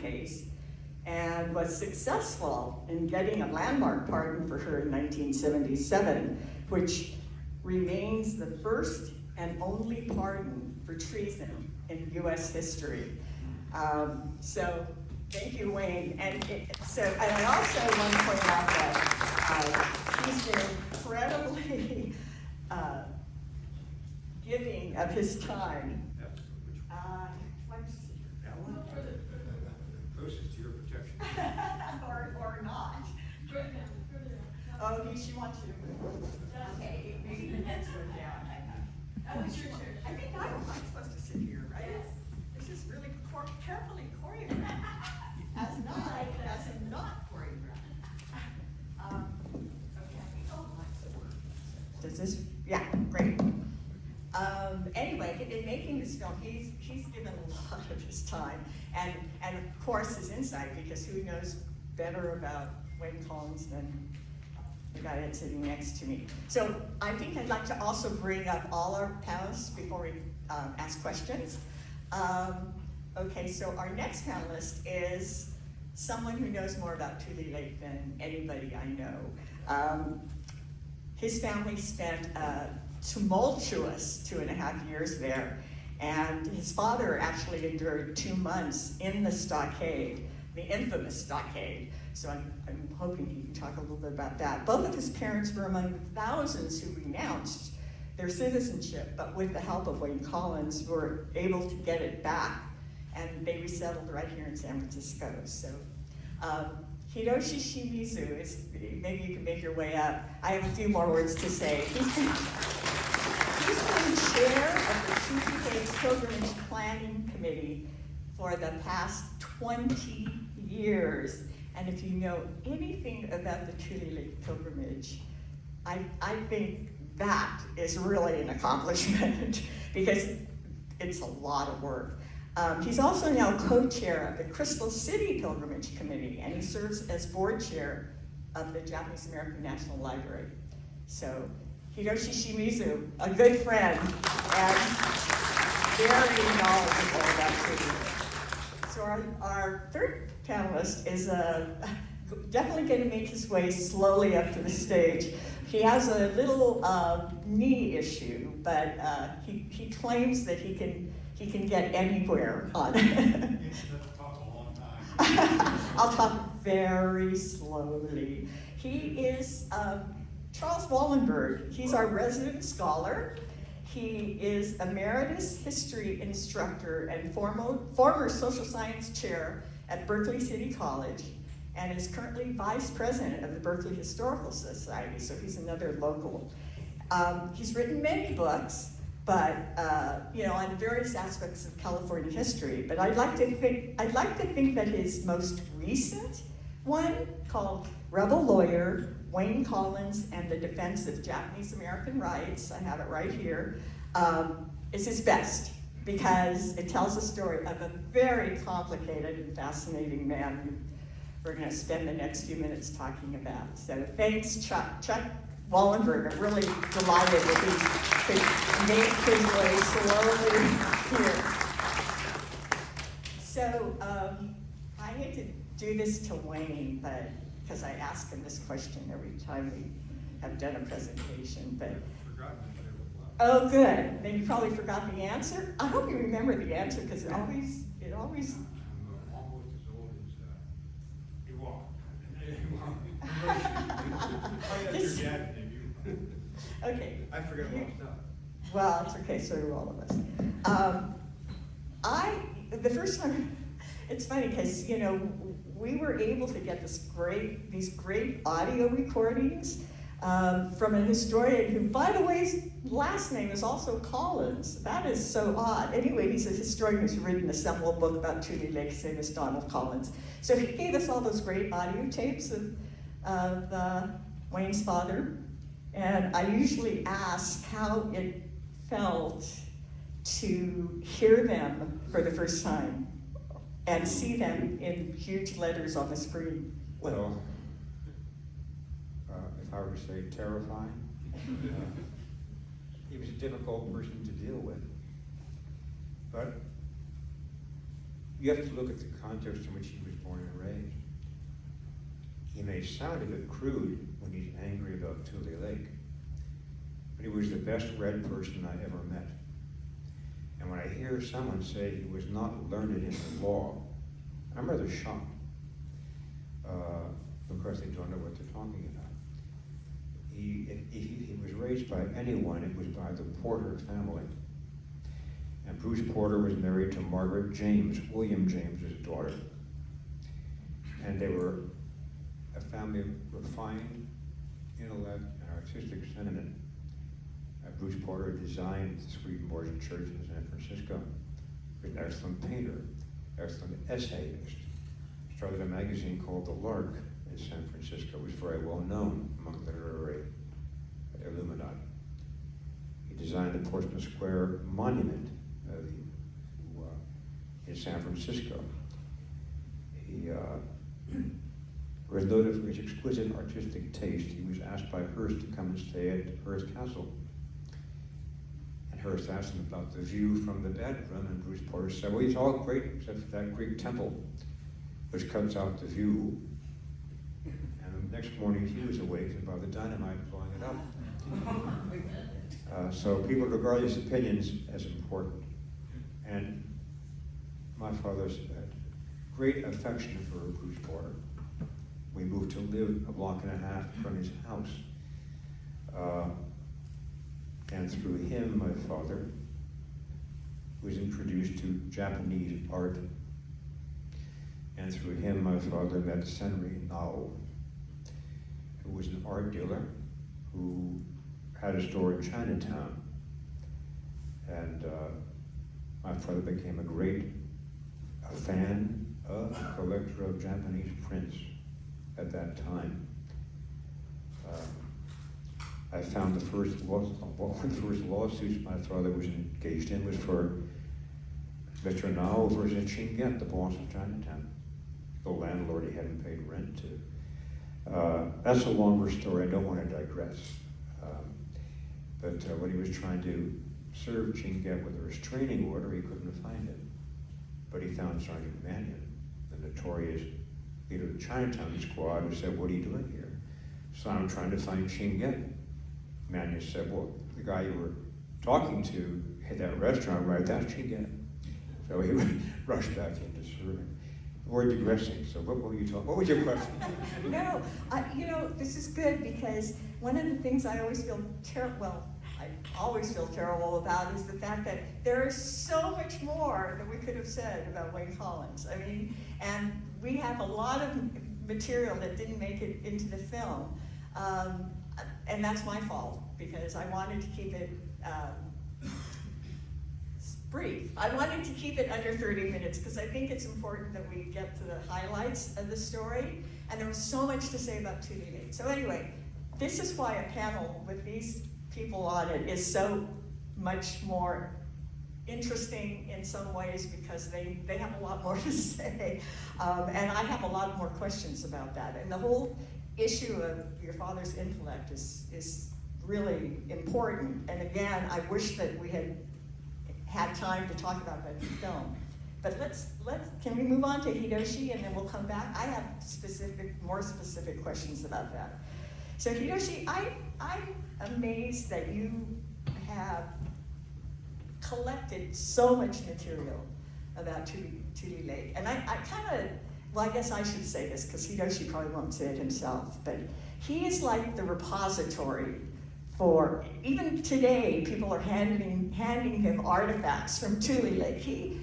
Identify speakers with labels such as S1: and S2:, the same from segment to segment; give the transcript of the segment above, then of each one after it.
S1: case and was successful in getting a landmark pardon for her in 1977, which remains the first and only pardon for treason in US history. So thank you, Wayne. And I also want to point out that he's been incredibly giving of his time.
S2: Closest to your protection.
S1: or not. Oh, she wants you to move. Okay, maybe the heads go down. Oh, it's your turn. I think I'm supposed to sit here, right? Yes. This is really carefully choreographed. As not choreographed. Okay. Oh, does this? Yeah, great. Anyway, in making this film, he's given a lot of his time and of course his insight, because who knows better about Wayne Collins than the guy that's sitting next to me. So I think I'd like to also bring up all our panelists before we ask questions. Okay, so our next panelist is someone who knows more about Tule Lake than anybody I know. His family spent tumultuous 2.5 years there, and his father actually endured 2 months in the stockade, the infamous stockade. So I'm hoping he can talk a little bit about that. Both of his parents were among the thousands who renounced their citizenship, but with the help of Wayne Collins, were able to get it back, and they resettled right here in San Francisco. So Hiroshi Shimizu is, maybe you can make your way up. I have a few more words to say. He's been chair of the Tule Lake Pilgrimage Planning Committee for the past 20 years. And if you know anything about the Tule Lake Pilgrimage, I think that is really an accomplishment because it's a lot of work. He's also now co-chair of the Crystal City Pilgrimage Committee, and he serves as board chair of the Japanese American National Library. So, Hiroshi Shimizu, a good friend, and very knowledgeable about Tule. So our third panelist is definitely going to make his way slowly up to the stage. He has a little knee issue, but he claims that he can get anywhere on it. I'll talk very slowly. He is Charles Wollenberg. He's our resident scholar. He is emeritus history instructor and former social science chair at Berkeley City College, and is currently vice president of the Berkeley Historical Society, so he's another local. He's written many books, but on various aspects of California history. But I'd like to think that his most recent one, called Rebel Lawyer, Wayne Collins and the Defense of Japanese American Rights, I have it right here, is his best, because it tells the story of a very complicated and fascinating man who we're going to spend the next few minutes talking about. So thanks, Chuck Wollenberg. I'm really delighted that he could make his way slowly here. So I hate to do this to Wayne, but because I ask him this question every time we have done a presentation, but oh, good. Then you probably forgot the answer. I hope you remember the answer, because it always.
S2: I'm almost as old as you are.
S1: Okay.
S2: I forget a lot of stuff.
S1: Well, it's okay. So do all of us. The first time, it's funny because we were able to get these great audio recordings from a historian who, by the way, his last name is also Collins. That is so odd. Anyway, he's a historian who's written a seminal book about Tule Lake, same as Donald Collins. So he gave us all those great audio tapes of Wayne's father. And I usually ask how it felt to hear them for the first time and see them in huge letters on the screen.
S3: Well, if I were to say terrifying, he was a difficult person to deal with. But you have to look at the context in which he was born and raised. He may sound a bit crude when he's angry about Tule Lake, but he was the best read person I ever met. And when I hear someone say he was not learned in the law, I'm rather shocked, because they don't know what they're talking about. If he was raised by anyone, it was by the Porter family. And Bruce Porter was married to Margaret James, William James's daughter. And they were a family of refined intellect and artistic sentiment. Bruce Porter designed the Swedenborg Church in San Francisco. He was an excellent painter, excellent essayist. Started a magazine called The Lark in San Francisco. It was very well known among literary illuminati. He designed the Portsmouth Square Monument in San Francisco. He was noted for his exquisite artistic taste. He was asked by Hearst to come and stay at Hearst Castle. And Hearst asked him about the view from the bedroom, and Bruce Porter said, well, it's all great except for that Greek temple, which cuts out the view. And the next morning he was awakened by the dynamite blowing it up. So people regard these opinions as important. And my father's had great affection for Bruce Porter. We moved to live a block and a half from his house. And through him, my father was introduced to Japanese art. And through him, my father met Senri Nao, who was an art dealer who had a store in Chinatown. And my father became a fan, a collector of Japanese prints at that time. I found one of the first lawsuits my father was engaged in was for Mr. Nao versus Chinget, the boss of Chinatown, the landlord he hadn't paid rent to. That's a longer story, I don't want to digress. But when he was trying to serve Chinget with a restraining order, he couldn't find it. But he found Sergeant Mannion, the notorious leader of the Chinatown squad, who said, what are you doing here? So I'm trying to find Chinget. Mannion said, well, the guy you were talking to at that restaurant, right, that's Chinget. So he rushed back into serving. We're digressing, so what were you talking, what was your question?
S1: No, this is good because one of the things I always feel terrible about is the fact that there is so much more that we could have said about Wayne Collins. I mean, and we have a lot of material that didn't make it into the film. And that's my fault because I wanted to keep it brief. I wanted to keep it under 30 minutes because I think it's important that we get to the highlights of the story. And there was so much to say about Tule Lake. So anyway, this is why a panel with these people on it is so much more interesting in some ways because they have a lot more to say. And I have a lot more questions about that. And the whole issue of your father's intellect is really important. And again, I wish that we had time to talk about that in the film. But can we move on to Hiroshi and then we'll come back? I have more specific questions about that. So Hiroshi, I'm amazed that you have collected so much material about Tule Lake. And I guess I should say this because Hiroshi probably won't say it himself, but he is like the repository for, even today, people are handing him artifacts from Tule Lake. He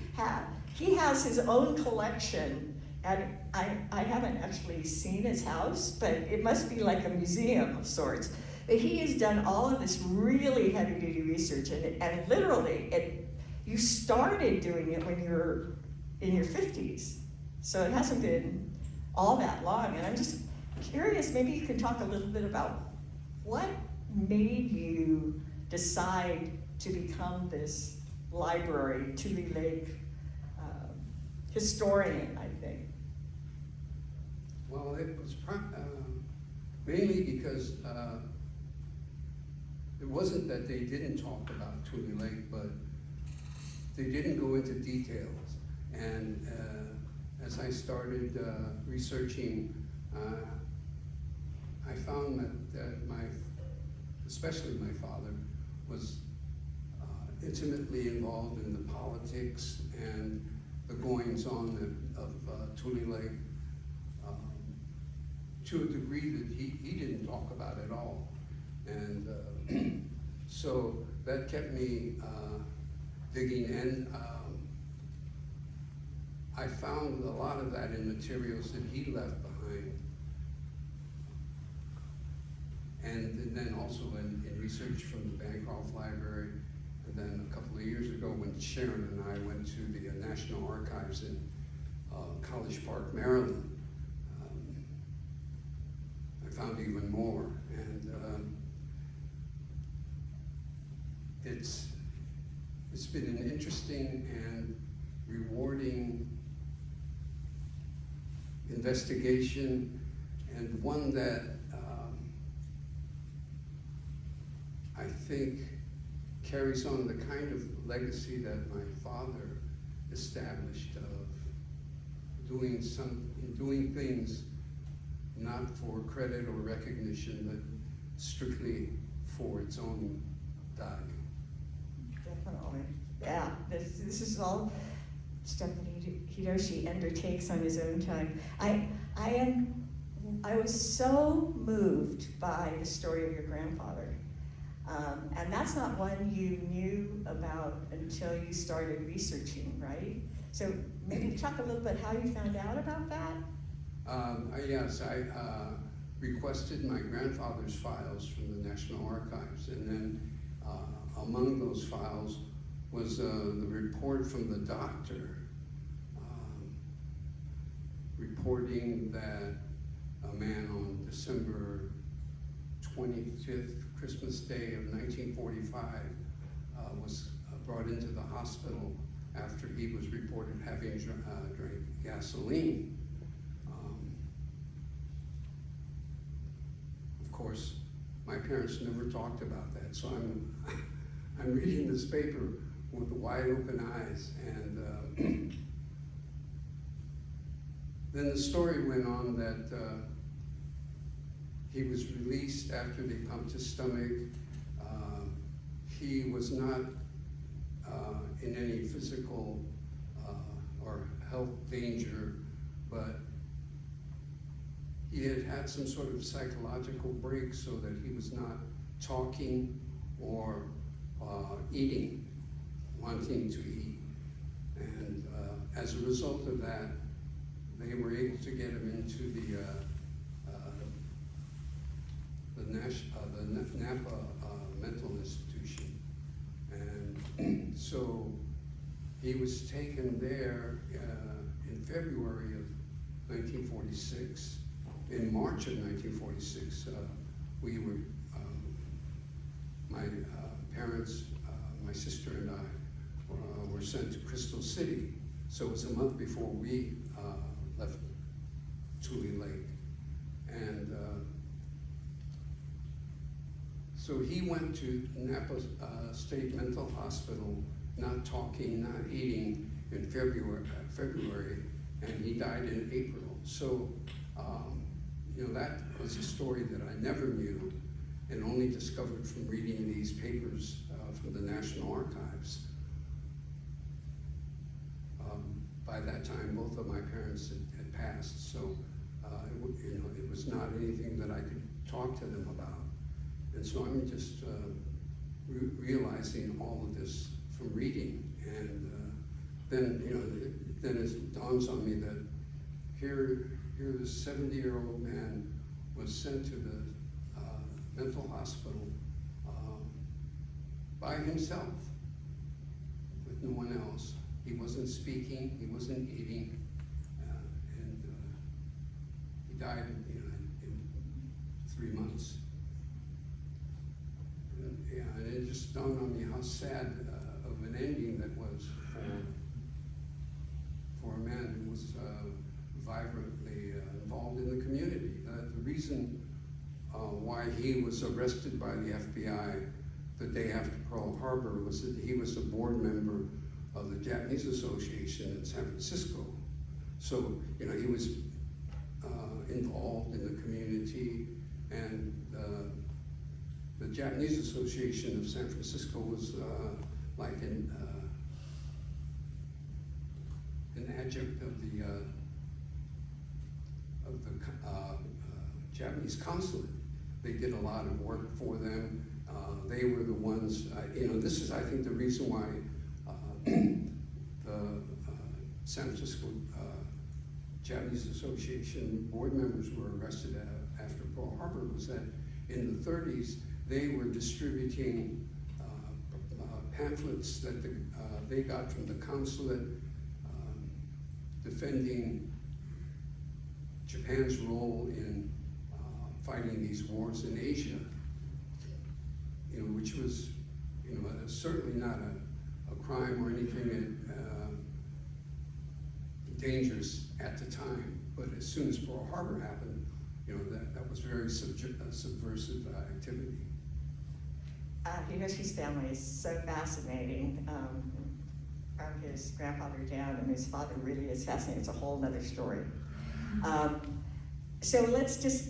S1: has his own collection, and I haven't actually seen his house, but it must be like a museum of sorts. But he has done all of this really heavy-duty research, and literally, you started doing it when you were in your 50s. So it hasn't been all that long, and I'm just curious, maybe you can talk a little bit about what made you decide to become this library, Tule Lake historian, I think.
S4: Well, it was mainly because it wasn't that they didn't talk about Tule Lake, but they didn't go into details. And as I started researching, I found that especially my father, was intimately involved in the politics and the goings-on of Tule Lake, to a degree that he didn't talk about at all. And so that kept me digging in. I found a lot of that in materials that he left behind. And then also in research from the Bancroft Library. And then a couple of years ago when Sharon and I went to the National Archives in College Park, Maryland, I found even more. And it's been an interesting and rewarding investigation, and one that I think carries on the kind of legacy that my father established of doing things not for credit or recognition, but strictly for its own value.
S1: Definitely. Yeah, this is all stuff that Hiroshi undertakes on his own time. I was so moved by the story of your grandfather. And that's not one you knew about until you started researching, right? So maybe talk a little bit how you found out about that?
S4: Yes, I requested my grandfather's files from the National Archives, and then among those files was the report from the doctor reporting that a man on December 25th, Christmas Day of 1945, was brought into the hospital after he was reported having drank gasoline. Of course, my parents never talked about that, so I'm reading this paper with wide open eyes, and then the story went on that he was released after they pumped his stomach. He was not in any physical or health danger, but he had had some sort of psychological break so that he was not talking or eating, wanting to eat. And as a result of that, they were able to get him into the Napa mental institution. And so he was taken there in February of 1946. In March of 1946, we were, my parents, my sister and I were sent to Crystal City. So it was a month before we left Tule Lake. And so he went to Napa State Mental Hospital, not talking, not eating, in February, and he died in April. So, that was a story that I never knew and only discovered from reading these papers from the National Archives. By that time, both of my parents had passed, so it was not anything that I could talk to them about. And so I'm just realizing all of this from reading, and then it dawns on me that here this 70-year-old man was sent to the mental hospital by himself, with no one else. He wasn't speaking, he wasn't eating, and he died in 3 months. And it just dawned on me how sad of an ending that was for a man who was vibrantly involved in the community. The reason why he was arrested by the FBI the day after Pearl Harbor was that he was a board member of the Japanese Association in San Francisco. So, you know, he was involved in the community, and the Japanese Association of San Francisco was like an adjunct of the Japanese consulate. They did a lot of work for them. They were the ones, you know, this is, I think, the reason why the San Francisco Japanese Association board members were arrested after Pearl Harbor, was that in the 30s, they were distributing pamphlets that they got from the consulate defending Japan's role in fighting these wars in Asia, you know, which was, you know, certainly not a crime or anything dangerous at the time. But as soon as Pearl Harbor happened, you know, that was very subversive activity.
S1: Hiroshi's family is so fascinating. From his grandfather down, and his father really is fascinating. It's a whole other story. So let's just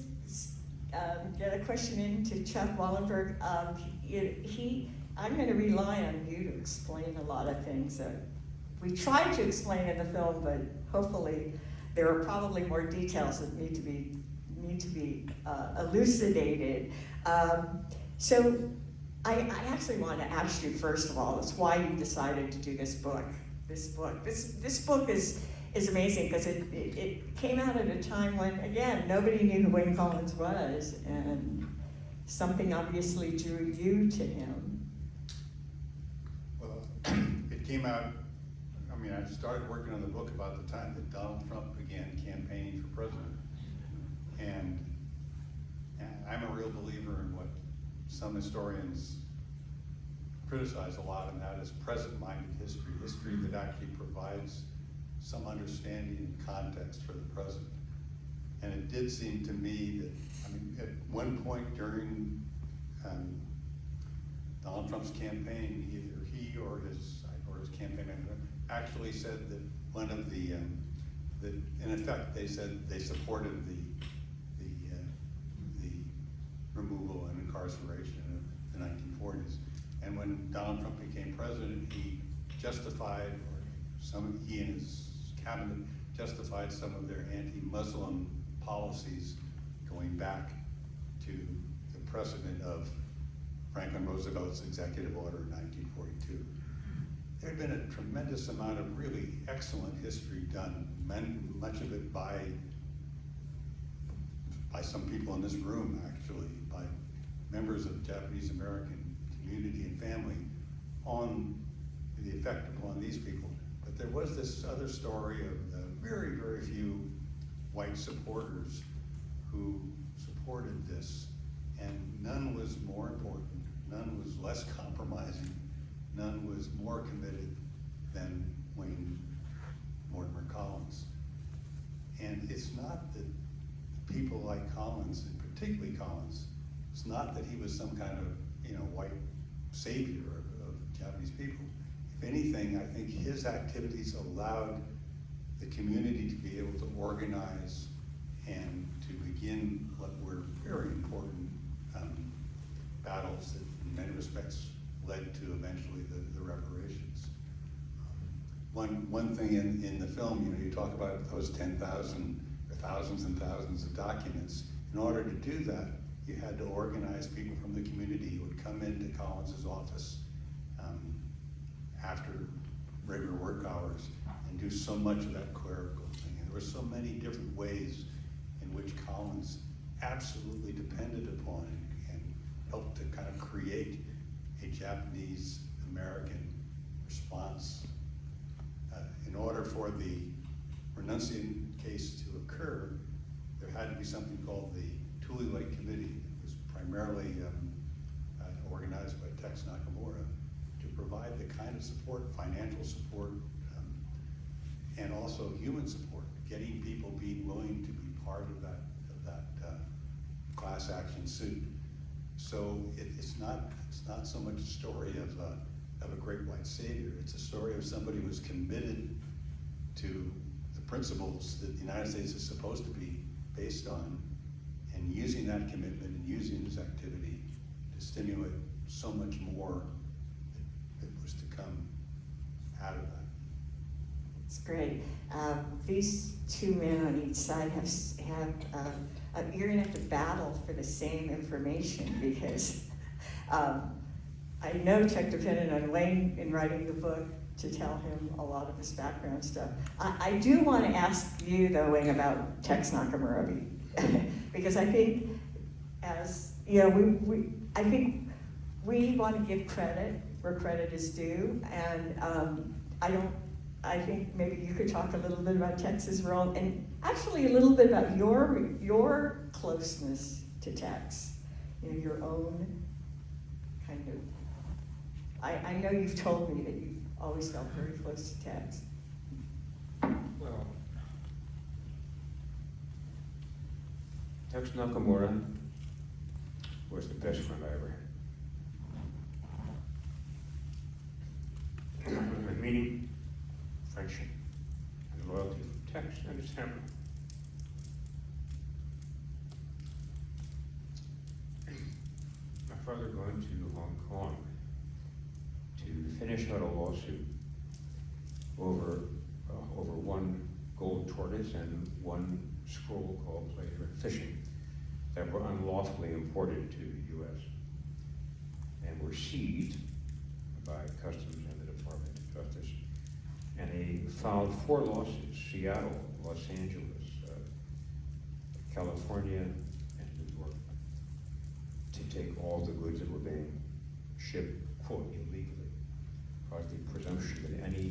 S1: get a question into Chuck Wollenberg. I'm going to rely on you to explain a lot of things that we tried to explain in the film, but hopefully there are probably more details that need to be elucidated. So I actually want to ask you, first of all, is why you decided to do this book. This book is amazing because it came out at a time when, again, nobody knew who Wayne Collins was, and something obviously drew you to him.
S5: Well, it came out, I mean, I started working on the book about the time that Donald Trump began campaigning for president. And I'm a real believer in what some historians criticize a lot, and that is present-minded history that actually provides some understanding and context for the present. And it did seem to me that, I mean, at one point during Donald Trump's campaign, either he or his campaign manager actually said that one of the, that in effect they said they supported the removal and incarceration of the 1940s. And when Donald Trump became president, he justified, or he and his cabinet justified some of their anti-Muslim policies going back to the precedent of Franklin Roosevelt's executive order in 1942. There had been a tremendous amount of really excellent history done, much of it by some people in this room, actually, by members of the Japanese American community and family, on the effect upon these people. But there was this other story of the very, very few white supporters who supported this, and none was more important, none was less compromising, none was more committed than Wayne Mortimer Collins. And it's not that people like Collins, and particularly Collins, it's not that he was some kind of, white savior of Japanese people. If anything, I think his activities allowed the community to be able to organize and to begin what were very important battles that in many respects led to eventually the reparations. One thing in the film, you talk about those 10,000 or thousands and thousands of documents. In order to do that, you had to organize people from the community who would come into Collins's office after regular work hours and do so much of that clerical thing. And there were so many different ways in which Collins absolutely depended upon and helped to kind of create a Japanese American response. In order for the renunciation case to occur, there had to be something called the Tule Lake Committee. It was primarily organized by Tex Nakamura to provide the kind of support, financial support, and also human support, getting people being willing to be part of that class action suit. So it's not so much a story of of a great white savior. It's a story of somebody who's committed to the principles that the United States is supposed to be based on, and using that commitment and using his activity to stimulate so much more that was to come out of that.
S1: It's great. These two men on each side you're gonna have to battle for the same information because I know Chuck depended on Wayne in writing the book to tell him a lot of his background stuff. I do want to ask you though, Wayne, about Tex Nakamura because I think as, you know, I think we want to give credit where credit is due, and I think maybe you could talk a little bit about Tex's role, and actually a little bit about your closeness to Tex, you know, your own kind of. I know you've told me that you've always felt very close to Tex.
S3: Well, Tex Nakamura was the best friend I ever had. My meaning, friendship, and loyalty from Tex and his family. My father going to Hong Kong to finish out a lawsuit over one gold tortoise and one scroll called Pleasure in Fishing that were unlawfully imported to the U.S. and were seized by Customs and the Department of Justice. And he filed 4 lawsuits: Seattle, Los Angeles, California, and New York, to take all the goods that were being shipped, quote, illegally. Because the presumption that any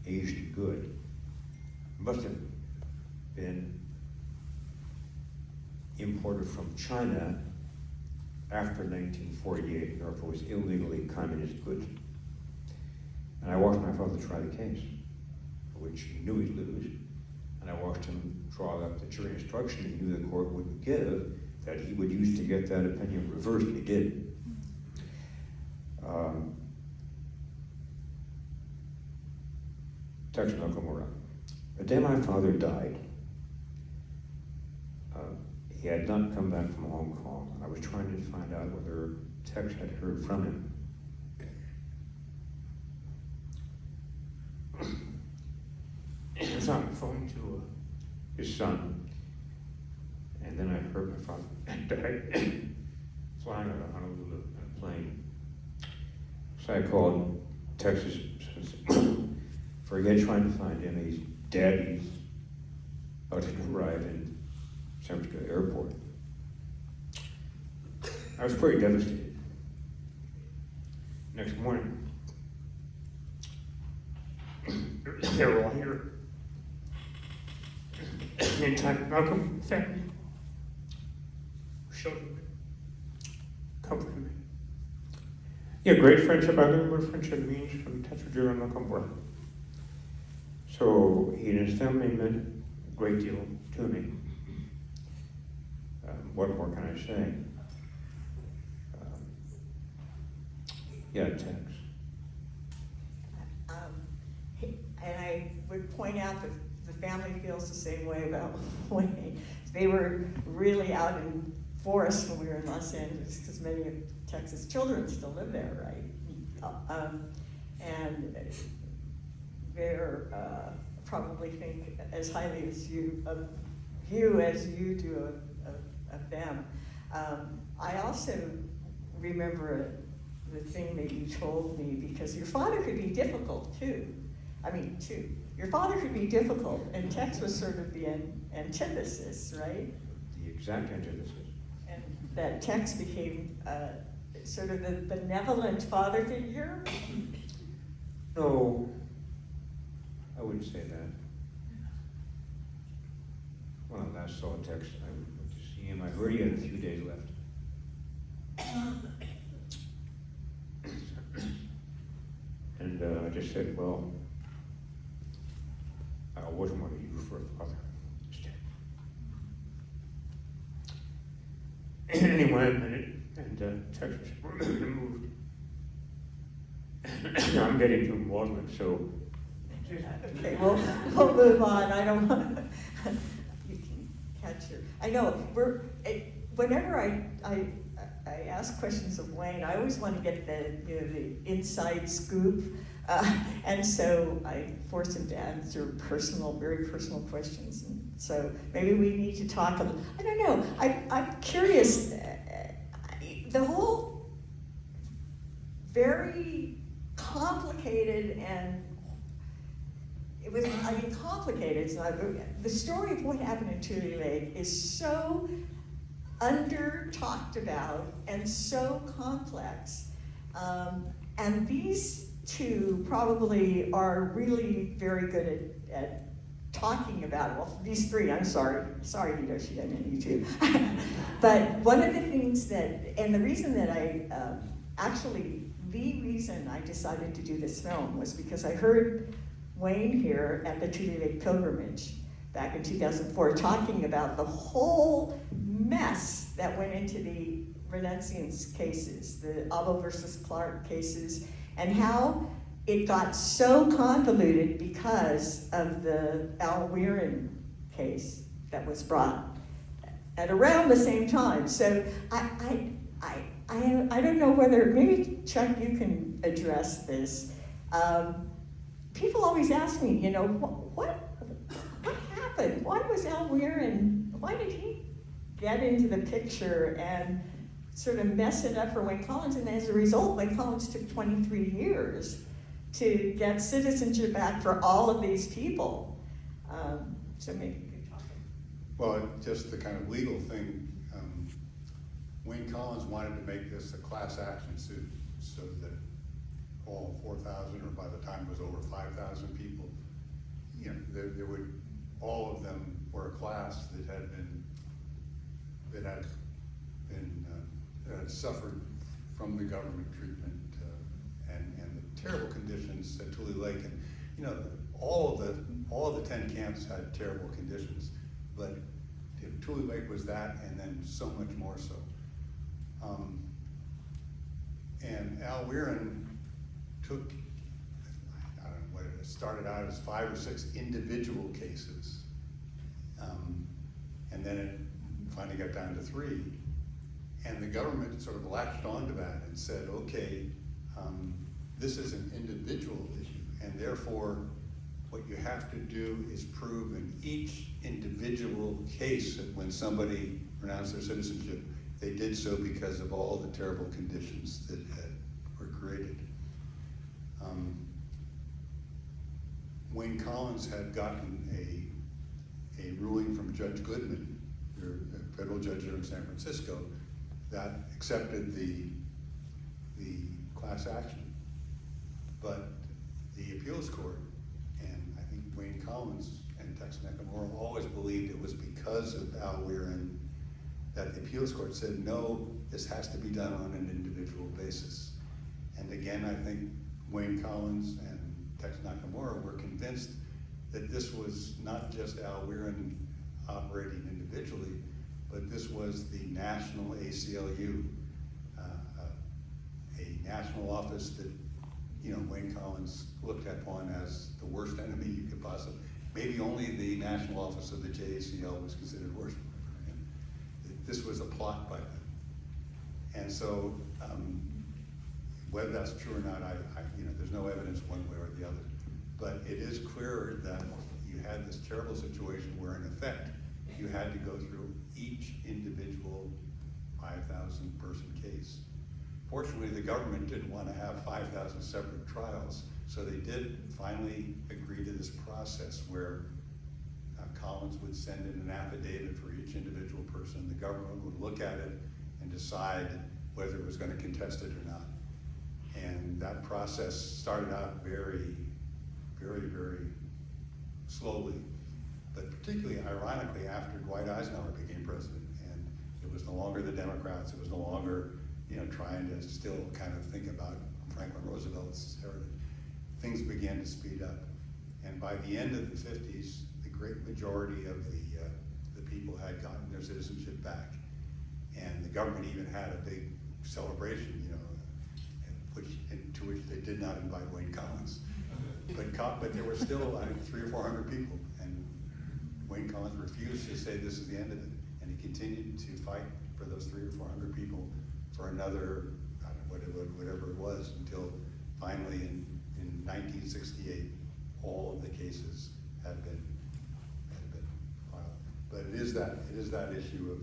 S3: Asian good must have been imported from China after 1948, or if it was illegally communist goods. And I watched my father try the case, for which he knew he'd lose, and I watched him draw up the jury instruction he knew the court wouldn't give, that he would use to get that opinion reversed. He did. Tex Nakamura. The day my father died, he had not come back from Hong Kong, and I was trying to find out whether Tex had heard from him. He was on the phone to his son, and then I heard my father died flying out of Honolulu in a plane. So I called Texas, forget trying to find him. His daddy's about to arrive in San Francisco airport. I was pretty devastated. Next morning, they were all here. In time, Malcolm, family, showed me, comforted me. Yeah, great friendship. I learned what friendship means from Tetsuji Nakamura. So he and his family meant a great deal to me. What more can I say? Yeah, Tex.
S1: And I would point out that the family feels the same way about Wayne. They were really out in forest when we were in Los Angeles, because many of Texas children still live there, right? And they're probably think as highly as of you as you do of them. I also remember the thing that you told me, because your father could be difficult too. Your father could be difficult, and Tex was sort of the antithesis, right?
S3: The exact antithesis.
S1: And that Tex became sort of the benevolent father figure?
S3: No, I wouldn't say that. When I last saw Tex, I went to see him. I heard he had a few days left. And I just said, well, I wasn't what you for a father. Instead. And he went a minute, and Tex was moved. And I'm getting too maudlin, so
S1: Okay, we'll move on. I don't want, you can catch your, I know, whenever I ask questions of Wayne, I always want to get the inside scoop. And so I force him to answer very personal questions. And so maybe we need to talk a little, I don't know, I'm curious, the whole very complicated and complicated. It's not, the story of what happened in Tule Lake is so under-talked about and so complex. And these two probably are really very good at talking about it. Well, these three, I'm sorry, Hiroshi, I meant you too. But one of the things and the reason that the reason I decided to do this film was because I heard Wayne here at the Tule Lake Pilgrimage back in 2004 talking about the whole mess that went into the Renunciance cases, the Abo versus Clark cases, and how it got so convoluted because of the Al Weirin case that was brought at around the same time. So I don't know whether, maybe Chuck, you can address this. People always ask me, what happened? Why was Al Weirin, why did he get into the picture and sort of mess it up for Wayne Collins? And as a result, Wayne Collins took 23 years to get citizenship back for all of these people. So maybe you could talk.
S5: Well, just the kind of legal thing, Wayne Collins wanted to make this a class action suit so that all 4,000, or by the time it was over 5,000 people, there would, all of them were a class that had suffered from the government treatment and the terrible conditions at Tule Lake. And all of the 10 camps had terrible conditions, but Tule Lake was that, and then so much more so. And Al Weirin took, I don't know what it started out as 5 or 6 individual cases, and then it finally got down to 3. And the government sort of latched onto that and said, okay, this is an individual issue, and therefore what you have to do is prove in each individual case that when somebody renounced their citizenship, they did so because of all the terrible conditions that were created. Wayne Collins had gotten a ruling from Judge Goodman, a federal judge here in San Francisco, that accepted the class action. But the appeals court, and I think Wayne Collins and Tex Nakamura always believed it was because of Al Weirin that the appeals court said, no, this has to be done on an individual basis. And again, I think Wayne Collins and Tex Nakamura were convinced that this was not just Al Weirin operating individually, but this was the national ACLU, a national office that Wayne Collins looked upon as the worst enemy you could possibly. Maybe only the national office of the JACL was considered worse. This was a plot by them. And so, whether that's true or not, there's no evidence one way or the other. But it is clear that you had this terrible situation where, in effect, you had to go through each individual 5,000 person case. Fortunately, the government didn't want to have 5,000 separate trials, so they did finally agree to this process where Collins would send in an affidavit for each individual person. The government would look at it and decide whether it was going to contest it or not. And that process started out very, very, very slowly, but particularly ironically after Dwight Eisenhower became president, and it was no longer the Democrats, it was no longer trying to still kind of think about Franklin Roosevelt's heritage. Things began to speed up, and by the end of the 50s, the great majority of the people had gotten their citizenship back, and the government even had a big celebration, to which they did not invite Wayne Collins. But there were still, I think, 300 or 400 people, and Wayne Collins refused to say this is the end of it, and he continued to fight for those 300 or 400 people for another, I don't know, whatever it was, until finally in 1968, all of the cases had been filed. But it is that issue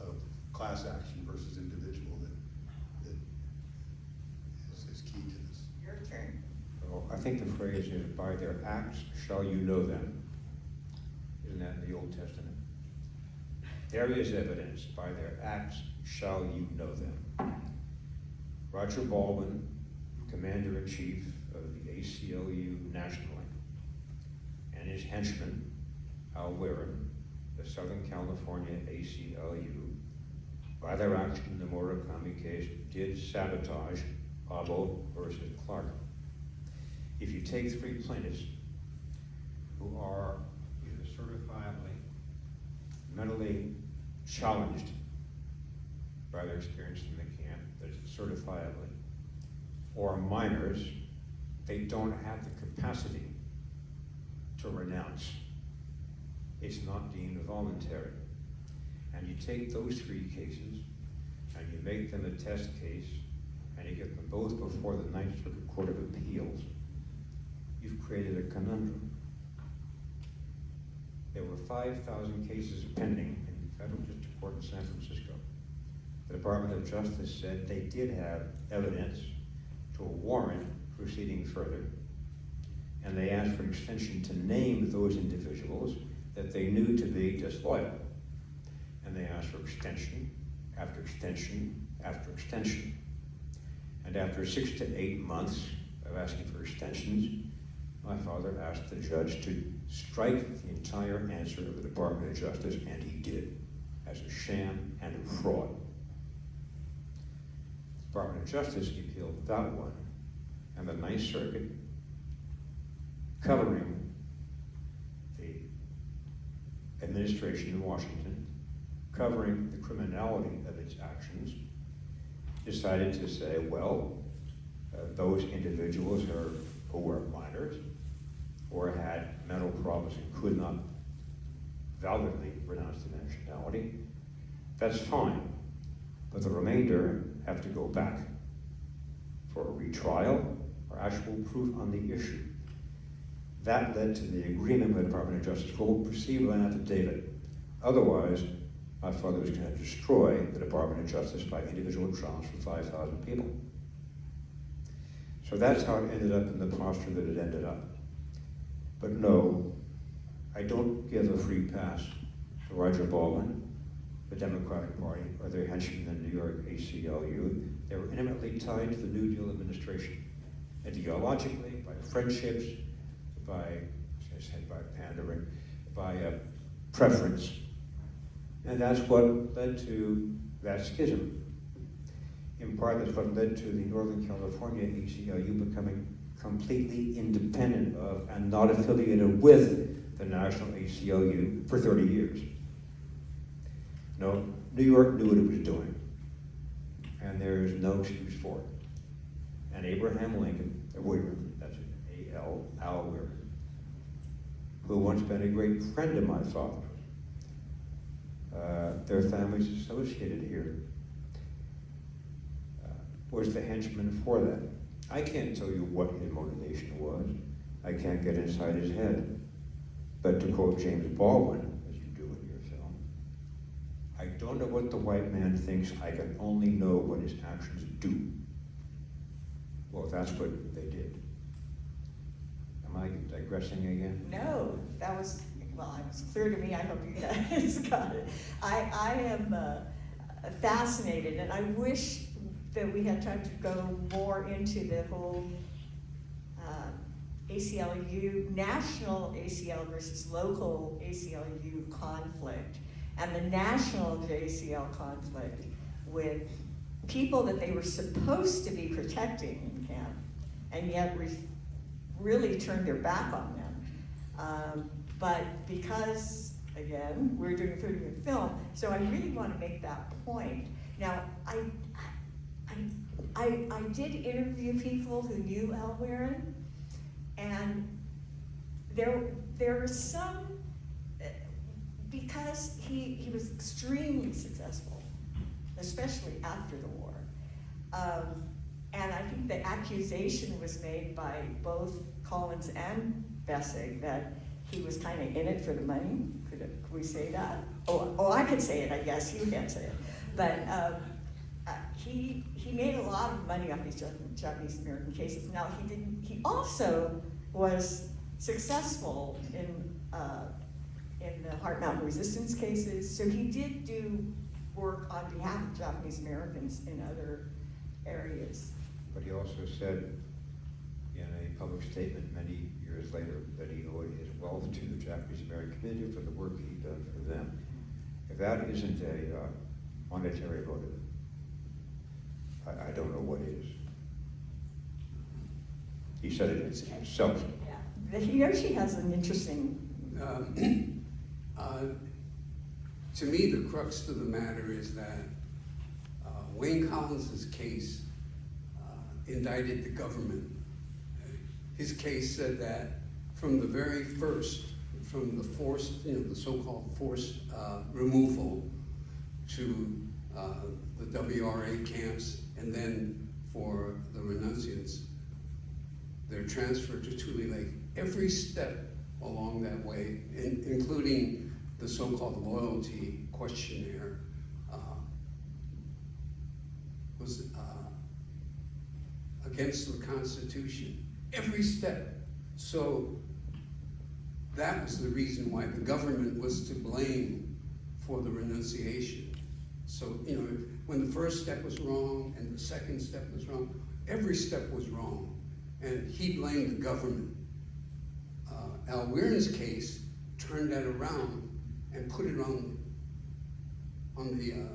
S5: of class action versus individual that is key to this.
S1: Your turn.
S3: Well, I think the phrase is, by their acts shall you know them. Isn't that in the Old Testament? There is evidence, by their acts shall you know them. Roger Baldwin, Commander-in-Chief of the ACLU nationally, and his henchman, Al Warren, the Southern California ACLU, by their action in the Murakami case, did sabotage Abo versus Clark. If you take 3 plaintiffs who are either certifiably mentally challenged by their experience in the camp, that is certifiably, or minors, they don't have the capacity to renounce. It's not deemed voluntary. And you take those 3 cases and you make them a test case and you get them both before the Ninth Circuit Court of Appeals, you've created a conundrum. There were 5,000 cases pending in the Federal District Court in San Francisco. The Department of Justice said they did have evidence to warrant proceeding further, and they asked for an extension to name those individuals that they knew to be disloyal. And they asked for extension after extension after extension. And after 6 to 8 months of asking for extensions, my father asked the judge to strike the entire answer of the Department of Justice, and he did, as a sham and a fraud. The Department of Justice appealed that one, and the Ninth Circuit, covering the administration in Washington, covering the criminality of its actions, decided to say, well, those individuals who were minors or had mental problems and could not validly renounce the nationality, that's fine. But the remainder have to go back for a retrial or actual proof on the issue. That led to the agreement with the Department of Justice, we'll proceed with an affidavit. Otherwise, my father was going to destroy the Department of Justice by individual trials for 5,000 people. So that's how it ended up in the posture that it ended up. But no, I don't give a free pass to Roger Baldwin, the Democratic Party, or their henchmen in the New York ACLU. They were intimately tied to the New Deal administration, ideologically, by friendships, by, as I said, by pandering, by preference. And that's what led to that schism. In part, that's what led to the Northern California ACLU becoming completely independent of and not affiliated with the National ACLU for 30 years. No, New York knew what it was doing, and there is no excuse for it. And Abraham Lincoln, that's it, Al Warren, who once been a great friend of my father, their families associated here, was the henchman for that. I can't tell you what his motivation was. I can't get inside his head. But to quote James Baldwin, as you do in your film, I don't know what the white man thinks, I can only know what his actions do. Well, that's what they did. Am I digressing again?
S1: No, that was, well, it was clear to me. I hope you guys got it. I am fascinated, and I wish that we had time to go more into the whole ACLU, national ACL versus local ACLU conflict, and the national JCL conflict with people that they were supposed to be protecting in camp, and yet really turned their back on them. But because, again, we're doing a 30-minute film, so I really want to make that point. Now, I I did interview people who knew Al Warren, and there was some, because he was extremely successful, especially after the war. And I think the accusation was made by both Collins and Bessig that he was kind of in it for the money. Could we say that? Oh, I could say it, I guess. You can't say it. But he made a lot of money off these Japanese American cases. Now he also was successful in the Heart Mountain Resistance cases. So he did do work on behalf of Japanese Americans in other areas.
S3: But he also said in a public statement many years later that he owed his wealth to the Japanese American community for the work he'd done for them. If that isn't a monetary motive, I don't know what is. He said it himself.
S1: Yeah. Hiroshi has an interesting.
S4: To me, the crux of the matter is that Wayne Collins's case indicted the government. His case said that from the very first, from the forced, the so-called forced removal to the WRA camps, and then for the renunciants, their transfer to Tule Lake, every step along that way, including the so-called loyalty questionnaire, was against the Constitution. Every step. So that was the reason why the government was to blame for the renunciation. So, when the first step was wrong and the second step was wrong, every step was wrong. And he blamed the government. Al Warren's case turned that around and put it on the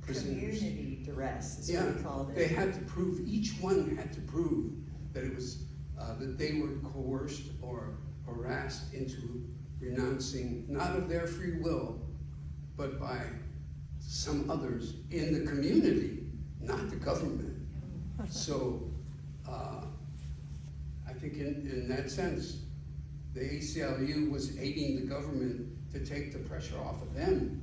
S4: prisoners.
S1: Community duress is what he called it.
S4: They had to prove, each one had to prove that it was, that they were coerced or harassed into renouncing, not of their free will, but by some others in the community, not the government. So I think in that sense, the ACLU was aiding the government to take the pressure off of them.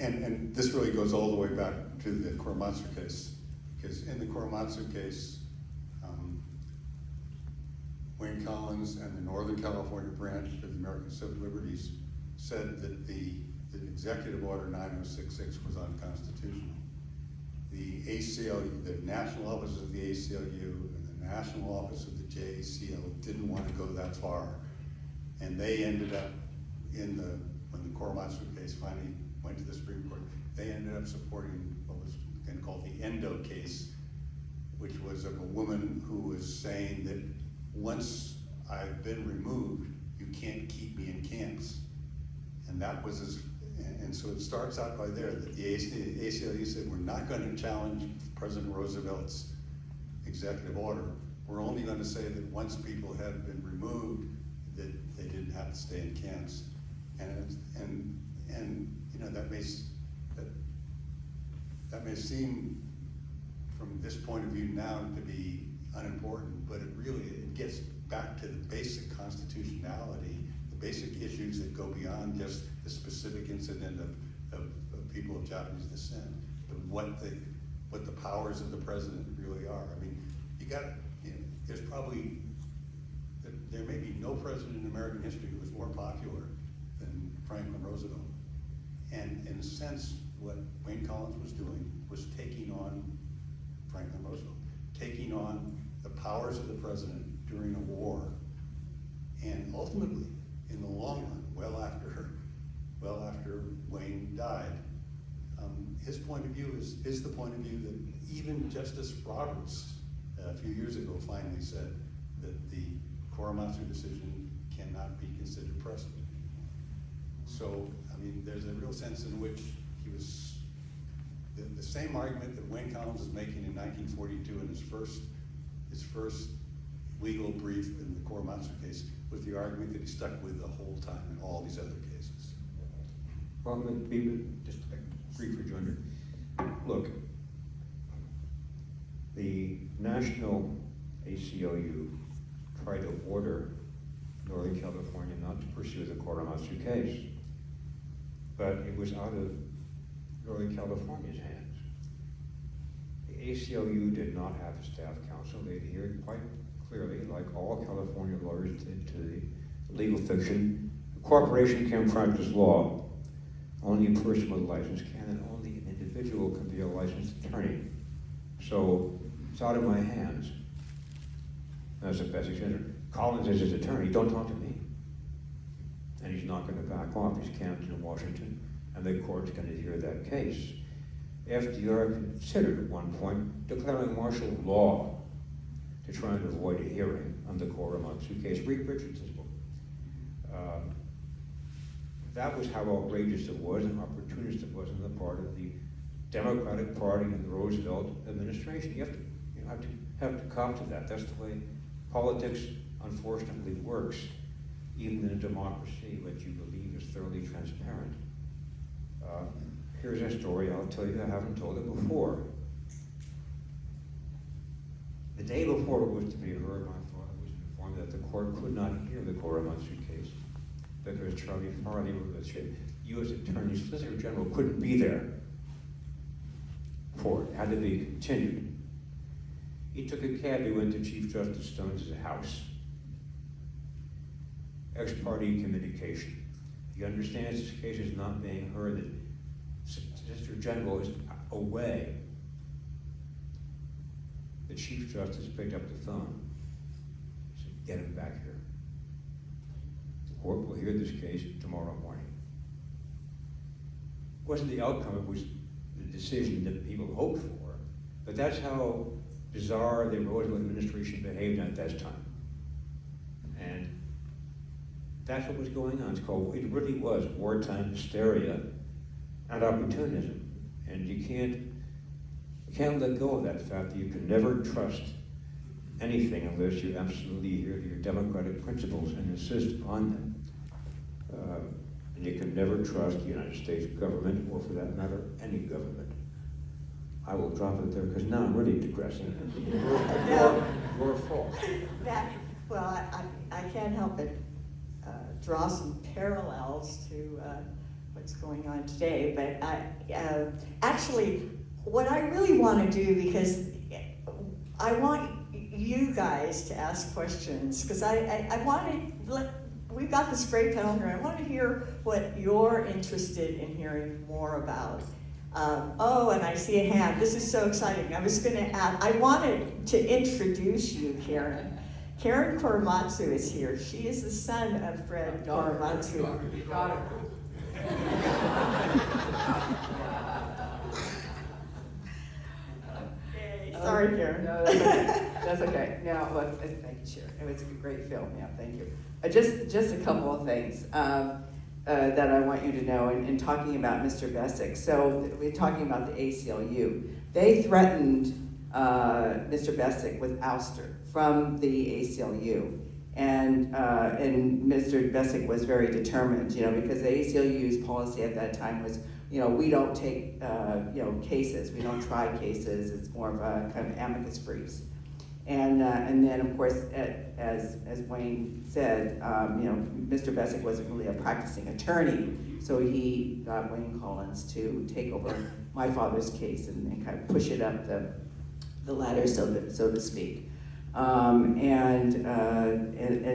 S5: And this really goes all the way back to the Korematsu case, because in the Korematsu case, Wayne Collins and the Northern California branch of the American Civil Liberties said that the Executive Order 9066 was unconstitutional. The ACLU, the national office of the ACLU and the national office of the JACL didn't want to go that far. And they ended up when the Korematsu case finally went to the Supreme Court, they ended up supporting what was then called the Endo case, which was of a woman who was saying that once I've been removed, you can't keep me in camps. And that was and so it starts out by there that the ACLU said, we're not going to challenge President Roosevelt's executive order. We're only going to say that once people have been removed, that they didn't have to stay in camps. And that may seem from this point of view now to be unimportant, but it gets back to the basic constitutionality, the basic issues that go beyond just the specific incident of people of Japanese descent, but what the powers of the president really are. I mean, there's probably, there may be no president in American history who was more popular than Franklin Roosevelt. And in a sense, what Wayne Collins was doing was taking on Franklin Roosevelt, taking on the powers of the president during a war, and ultimately, in the long run, well after Wayne died, his point of view is the point of view that even Justice Roberts a few years ago finally said that the Korematsu decision cannot be considered precedent. So, I mean, there's a real sense in which he was, the same argument that Wayne Collins was making in 1942 in his first legal brief in the Korematsu case was the argument that he stuck with the whole time in all these other cases.
S3: Well, I'm going to be just a brief rejoinder. Look, the National ACLU tried to order Northern California not to pursue the Korematsu case, but it was out of Northern California's hands. The ACLU did not have a staff counsel. They adhered quite clearly, like all California lawyers did, to the legal fiction. A corporation can practice law. Only a person with a license can, and only an individual can be a licensed attorney. So it's out of my hands. That's the best example. Collins is his attorney, don't talk to me. And he's not going to back off. He's camped in Washington, and the court's going to hear that case. FDR considered at one point declaring martial law to try and avoid a hearing on the Korematsu case. Read Richardson's book. That was how outrageous it was and opportunist it was on the part of the Democratic Party and the Roosevelt administration. You have to cop to that. That's the way politics, unfortunately, works, even in a democracy that you believe is thoroughly transparent. Here's a story I'll tell you. I haven't told it before. The day before it was to be heard, my father was informed that the court could not hear the Korematsu case because Charlie Farley, the U.S. Attorney Solicitor General, couldn't be there for it. It had to be continued. He took a cab. He went to Chief Justice Stone's house. Ex parte communication. He understands this case is not being heard. The Solicitor General is away. The Chief Justice picked up the phone. He said, "Get him back here. The court will hear this case tomorrow morning." It wasn't the outcome, it was the decision that people hoped for. But that's how bizarre the Roosevelt administration behaved at that time. And that's what was going on. It really was wartime hysteria and opportunism. And you can't let go of that fact that you can never trust anything unless you absolutely adhere to your democratic principles and insist on them. And you can never trust the United States government, or for that matter, any government. I will drop it there because now I'm really digressing. Your fault.
S1: I can't help but draw some parallels to what's going on today. But actually, what I really want to do, because I want you guys to ask questions, because I want to, we've got this great panel here. I want to hear what you're interested in hearing more about. And I see a hand. This is so exciting. I was going to add, I wanted to introduce you, Karen. Karen Korematsu is here. She is the son of Fred Korematsu. Sorry, Karen.
S6: No, that's okay. Now, look, thank you, Sharon. It was a great film. Yeah, thank you. Just a couple of things that I want you to know in talking about Mr. Bessick. So we're talking about the ACLU. They threatened Mr. Bessick with ouster from the ACLU. And Mr. Bessick was very determined, because the ACLU's policy at that time was, we don't take, cases. We don't try cases. It's more of a kind of amicus briefs. And then, of course, as Wayne said, Mr. Bessick wasn't really a practicing attorney, so he got Wayne Collins to take over my father's case and kind of push it up the ladder, so to speak. And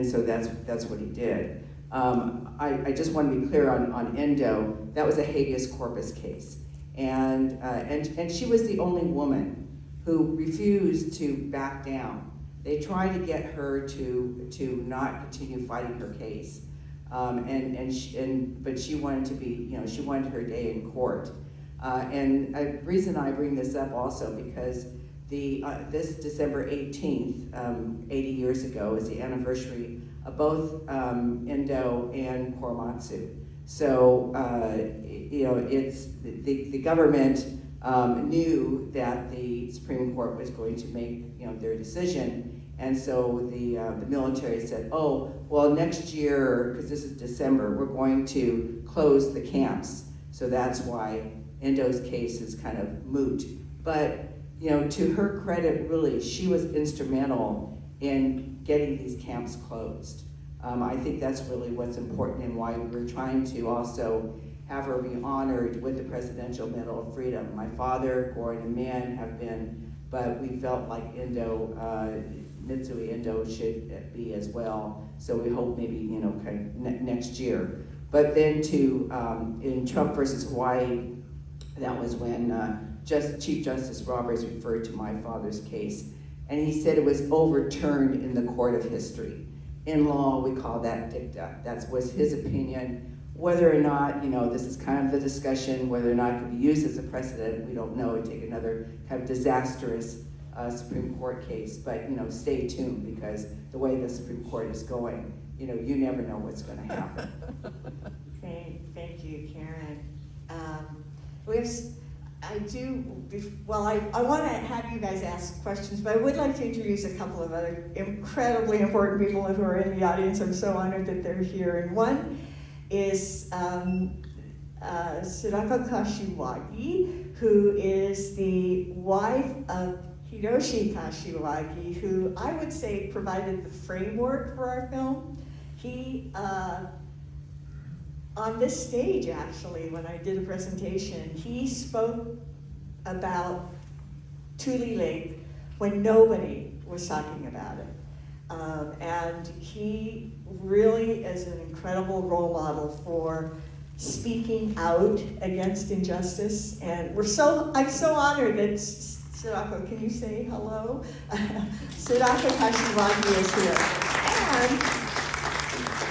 S6: so that's what he did. I just want to be clear on Endo. That was a habeas corpus case, and she was the only woman who refused to back down. They tried to get her to not continue fighting her case, but she wanted to be, she wanted her day in court. And the reason I bring this up also because this December 18th, 80 years ago, is the anniversary of both Endo and Korematsu. So it's the government knew that the Supreme Court was going to make their decision, and so the military said, "Oh, well, next year, because this is December, we're going to close the camps." So that's why Endo's case is kind of moot. But, you know, to her credit, really, she was instrumental in getting these camps closed. I think that's really what's important and why we're trying to also have her be honored with the Presidential Medal of Freedom. My father, Gordon, and Mann have been, but we felt like Endo, Mitsui Endo should be as well. So we hope maybe, you know, kind of next year. But then in Trump versus Hawaii, that was when Chief Justice Roberts referred to my father's case. And he said it was overturned in the court of history. In law, we call that dicta. That was his opinion. Whether or not, you know, this is kind of the discussion, whether or not it could be used as a precedent, we don't know. It'd take another kind of disastrous Supreme Court case. But, you know, stay tuned, because the way the Supreme Court is going, you know, you never know what's going to happen.
S1: Thank you, Karen. I want to have you guys ask questions, but I would like to introduce a couple of other incredibly important people who are in the audience. I'm so honored that they're here. And one is Sadako Kashiwagi, who is the wife of Hiroshi Kashiwagi, who I would say provided the framework for our film. He, on this stage actually, when I did a presentation, he spoke about Tule Lake when nobody was talking about it. And he really is an incredible role model for speaking out against injustice. And I'm so honored that Sadako, can you say hello? Sadako Kashiwagi is here. And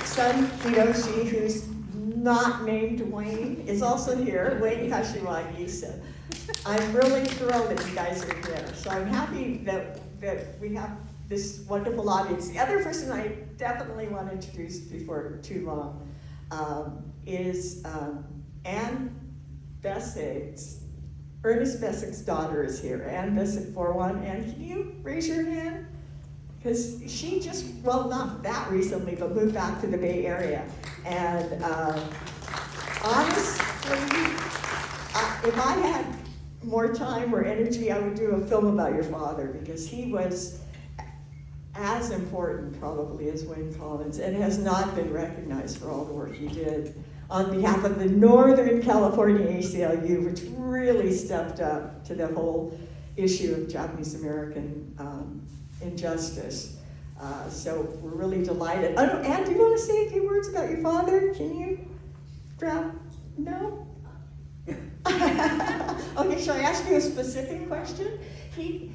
S1: son Hiroshi, who's not named Wayne, is also here, Wayne Kashiwagi. So I'm really thrilled that you guys are here. So I'm happy that we have this wonderful audience. The other person I definitely want to introduce before too long is Ann Bessig's, Ernest Bessig's daughter is here. Ann Bessig 41. Ann, can you raise your hand? Because she just, well, not that recently, but moved back to the Bay Area. And honestly, if I had more time or energy, I would do a film about your father, because he was as important probably as Wayne Collins, and has not been recognized for all the work he did on behalf of the Northern California ACLU, which really stepped up to the whole issue of Japanese American injustice. So we're really delighted. Ann, do you want to say a few words about your father? Can you grab? No? Okay, shall I ask you a specific question? The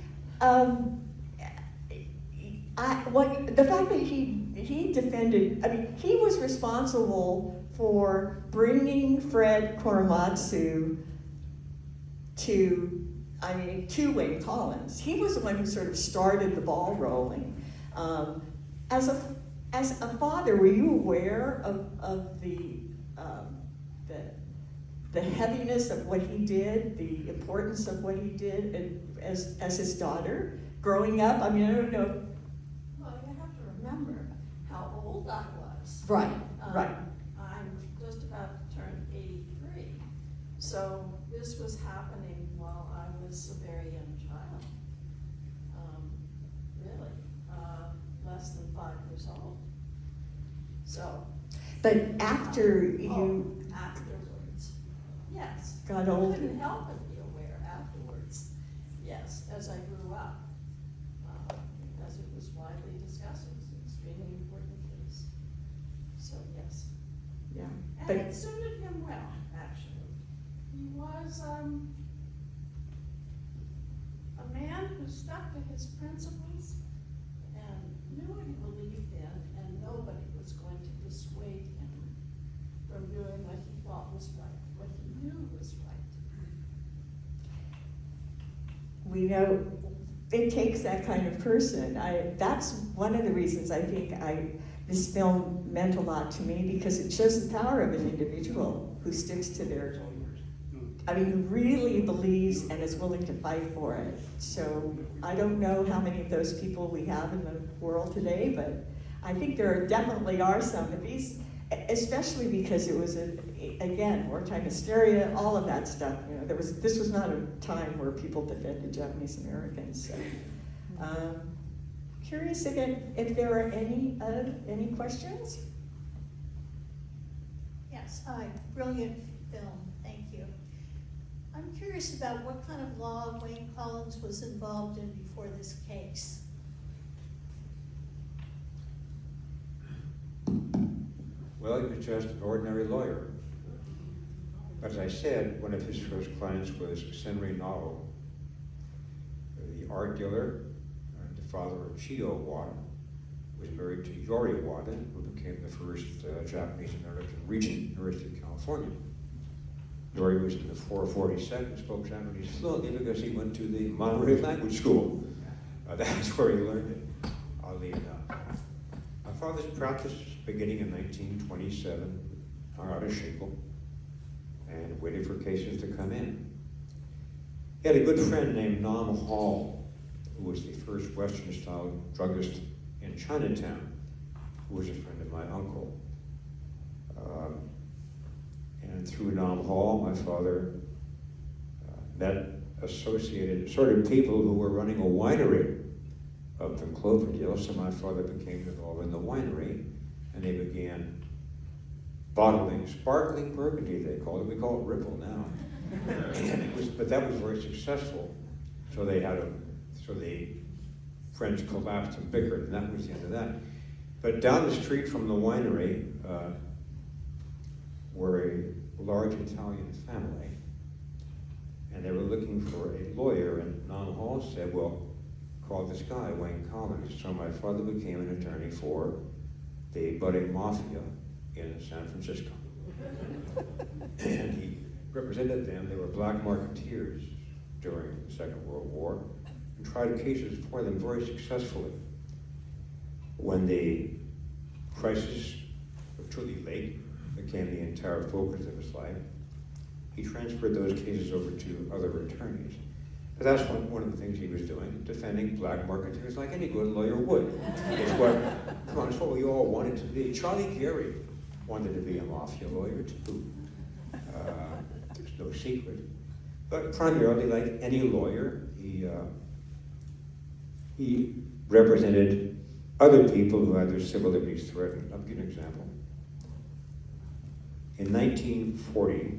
S1: fact that he defended, I mean, he was responsible for bringing Fred Korematsu to Wayne Collins. He was the one who sort of started the ball rolling. As a father, were you aware of the heaviness of what he did, the importance of what he did, and as his daughter growing up? I mean, I don't know.
S7: Well, you have to remember how old I was.
S1: Right, right.
S7: I'm just about to turn 83. So this was happening while I was a very young child. Really, less than 5 years old. So.
S1: But after you
S7: afterwards, yes.
S1: got
S7: I
S1: older.
S7: couldn't help but be aware afterwards, yes, as I grew up. Because it was widely discussed, it was an extremely important case. So, yes.
S1: Yeah.
S7: And
S1: But
S7: it suited him well, actually. He was a man who stuck to his principles and knew what he believed in, and nobody was going to dissuade him from doing what he thought was right, what he knew was right.
S1: we know it takes that kind of person. That's one of the reasons I think this film meant a lot to me, because it shows the power of an individual who sticks to their, who really believes and is willing to fight for it. So I don't know how many of those people we have in the world today, but I think there definitely are some. But especially because it was, again, wartime hysteria, all of that stuff. You know, this was not a time where people defended Japanese Americans. So, curious again if there are any questions?
S7: Yes, hi, brilliant film, thank you. I'm curious about what kind of law Wayne Collins was involved in before this case.
S3: Well, he was just an ordinary lawyer. As I said, one of his first clients was Senri Nao, the art dealer, and the father of Chiyo Wada, was married to Yori Wada, who became the first Japanese American regent, University of California. Yori was in the 442nd, spoke Japanese fluently because he went to the Monterey Language School. That's where he learned it, oddly enough. My father's practice beginning in 1927, hung out a shingle and waited for cases to come in. He had a good friend named Nam Hall, who was the first Western-style druggist in Chinatown, who was a friend of my uncle. And through Nam Hall, my father met associated sort of people who were running a winery up in Cloverdale, so my father became involved in the winery, and they began bottling sparkling Burgundy, they called it. We call it Ripple now. But that was very successful. So the friends collapsed and bickered, and that was the end of that. But down the street from the winery were a large Italian family, and they were looking for a lawyer, and Nam Hall said, well, call this guy, Wayne Collins. So my father became an attorney for the budding mafia in San Francisco. And he represented them. They were black marketeers during the Second World War, and tried cases for them very successfully. When the crisis of Tule Lake became the entire focus of his life, he transferred those cases over to other attorneys. But that's one of the things he was doing, defending black marketeers like any good lawyer would. It's what we all wanted to be. Charlie Gary wanted to be a mafia lawyer too. There's no secret. But primarily, like any lawyer, he represented other people who had their civil liberties threatened. I'll give you an example. In 1940,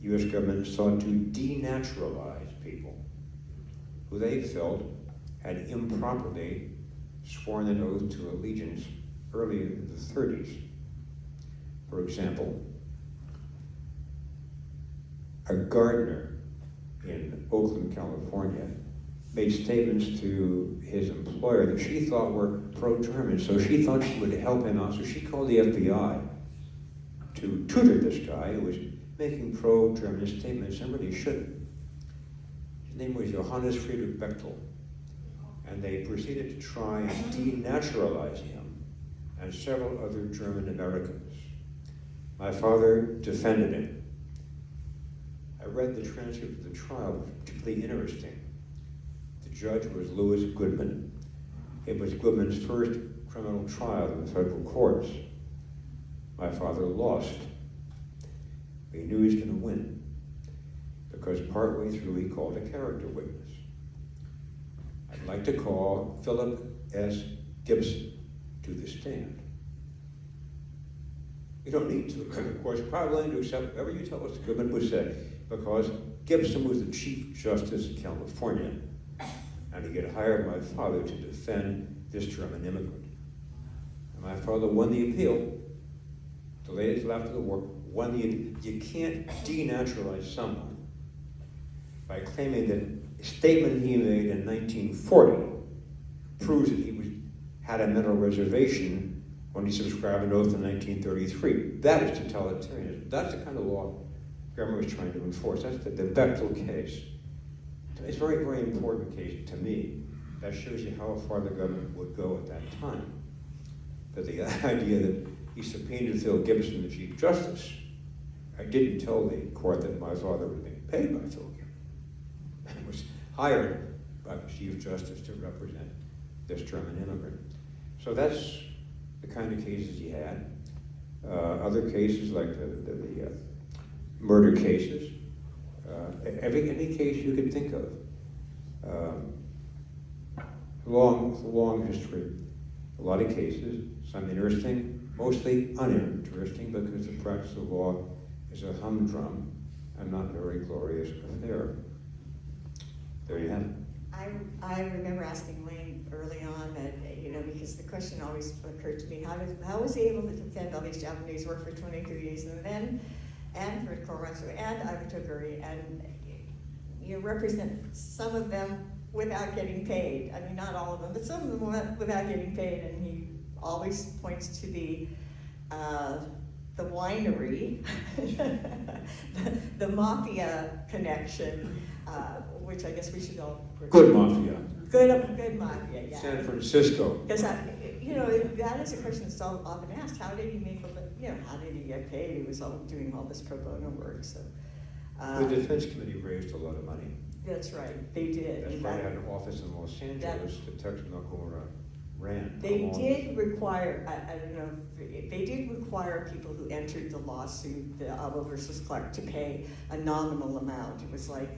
S3: U.S. government sought to denaturalize people who they felt had improperly sworn an oath to allegiance early in the 30s. For example, a gardener in Oakland, California, made statements to his employer that she thought were pro-German, so she thought she would help him out, so she called the FBI to tutor this guy who was making pro-German statements and really shouldn't. His name was Johannes Friedrich Bechtel, and they proceeded to try and denaturalize him and several other German Americans. My father defended him. I read the transcript of the trial, which was particularly interesting. The judge was Louis Goodman. It was Goodman's first criminal trial in the federal courts. My father lost. He knew he was going to win, because partway through he called a character witness. I'd like to call Philip S. Gibson to the stand. You don't need to, of course, probably willing to accept whatever you tell us Goodman would say, because Gibson was the Chief Justice of California, and he had hired my father to defend this German immigrant. And my father won the appeal. The latest after the war, you can't denaturalize someone by claiming that a statement he made in 1940 proves that he had a mental reservation when he subscribed an oath in 1933. That is totalitarianism. That's the kind of law government was trying to enforce. That's the Bechtel case. It's a very, very important case to me. That shows you how far the government would go at that time. But the idea that he subpoenaed Phil Gibson, the Chief Justice, I didn't tell the court that my father was being paid by Phil Gibson and was hired by the Chief Justice to represent this German immigrant. So that's the kind of cases he had. Other cases like the murder cases, any case you can think of. Long history, a lot of cases, some interesting, mostly uninteresting because the practice of law is a humdrum and not very glorious affair. There you have it.
S1: I remember asking Wayne early on that, because the question always occurred to me, how was he able to defend all these Japanese work for 22 years and for Korematsu and Iwatoguri, and you represent some of them without getting paid. I mean, not all of them, but some of them without getting paid, and he always points to the winery, the mafia connection, which I guess we should all.
S3: Good mafia.
S1: Good mafia, yeah.
S3: San Francisco.
S1: Because that is a question that's often asked. How did he make how did he get paid? He was doing all this pro bono work. So
S3: The Defense Committee raised a lot of money.
S1: that's right, they did.
S3: That's
S1: In
S3: why they
S1: fact,
S3: had an office in Los Angeles that Texas Nakamura ran.
S1: they did require, I don't know, they did require people who entered the lawsuit, the Abo versus Clark, to pay a nominal amount. It was like,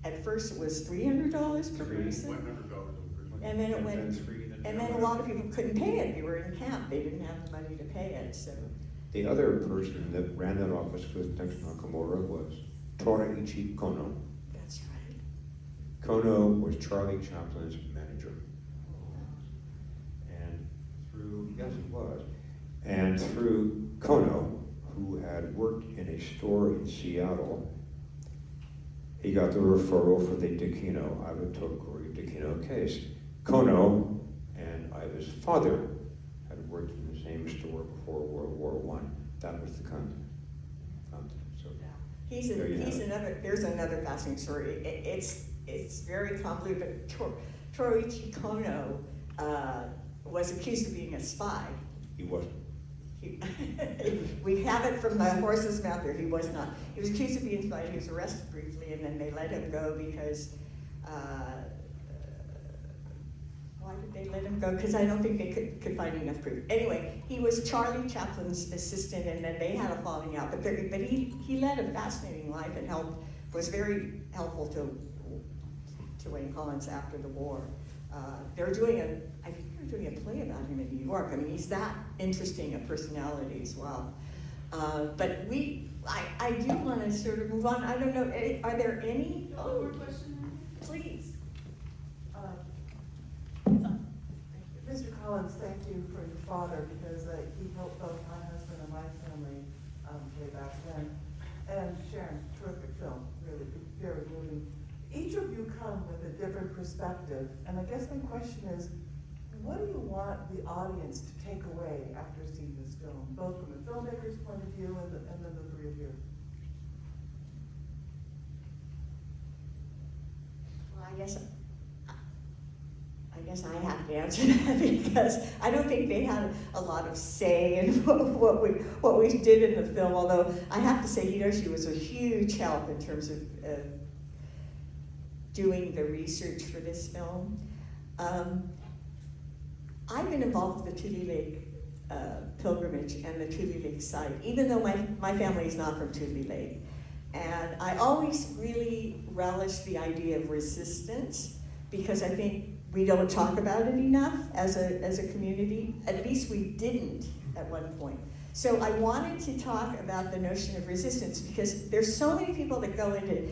S1: at first it was $300 per person.
S2: $100
S1: And then it went, and then a lot of people couldn't pay it. They were in camp. They didn't have the money to pay it. So
S3: The other person that ran that office with Texas Nakamura was Toraichi Kono.
S1: that's right.
S3: Kono was Charlie Chaplin's manager. And yes, it was. And through Kono, who had worked in a store in Seattle, he got the referral for the Iwatoguri Dakino case. Kono and Iva's father had worked in the same store before World War I. That was the content. So
S1: There's another fascinating story. It's very convoluted, but Toriichi Kono was accused of being a spy.
S3: he wasn't.
S1: We have it from the horse's mouth there. He was not. He was accused of being a spy. He was arrested briefly, and then they let him go because. Why did they let him go? Because I don't think they could find enough proof. Anyway, he was Charlie Chaplin's assistant, and then they had a falling out. But he led a fascinating life and was very helpful to Wayne Collins after the war. I think they're doing a play about him in New York. I mean, he's that interesting a personality as well. But I do want to sort of move on. I don't know, are there any?
S7: One more question?
S1: Please.
S8: Mr. Collins, thank you for your father, because he helped both my husband and my family way back then. And Sharon, terrific film, really very moving. Each of you come with a different perspective, and I guess my question is, what do you want the audience to take away after seeing this film, both from the filmmaker's point of view and then the three of you?
S1: Well, I guess I have to answer that because I don't think they had a lot of say in what we did in the film. Although I have to say, Hiroshi was a huge help in terms of doing the research for this film. I've been involved with the Tule Lake pilgrimage and the Tule Lake site, even though my family is not from Tule Lake. And I always really relish the idea of resistance because I think we don't talk about it enough as a community. At least we didn't at one point. So I wanted to talk about the notion of resistance because there's so many people that go into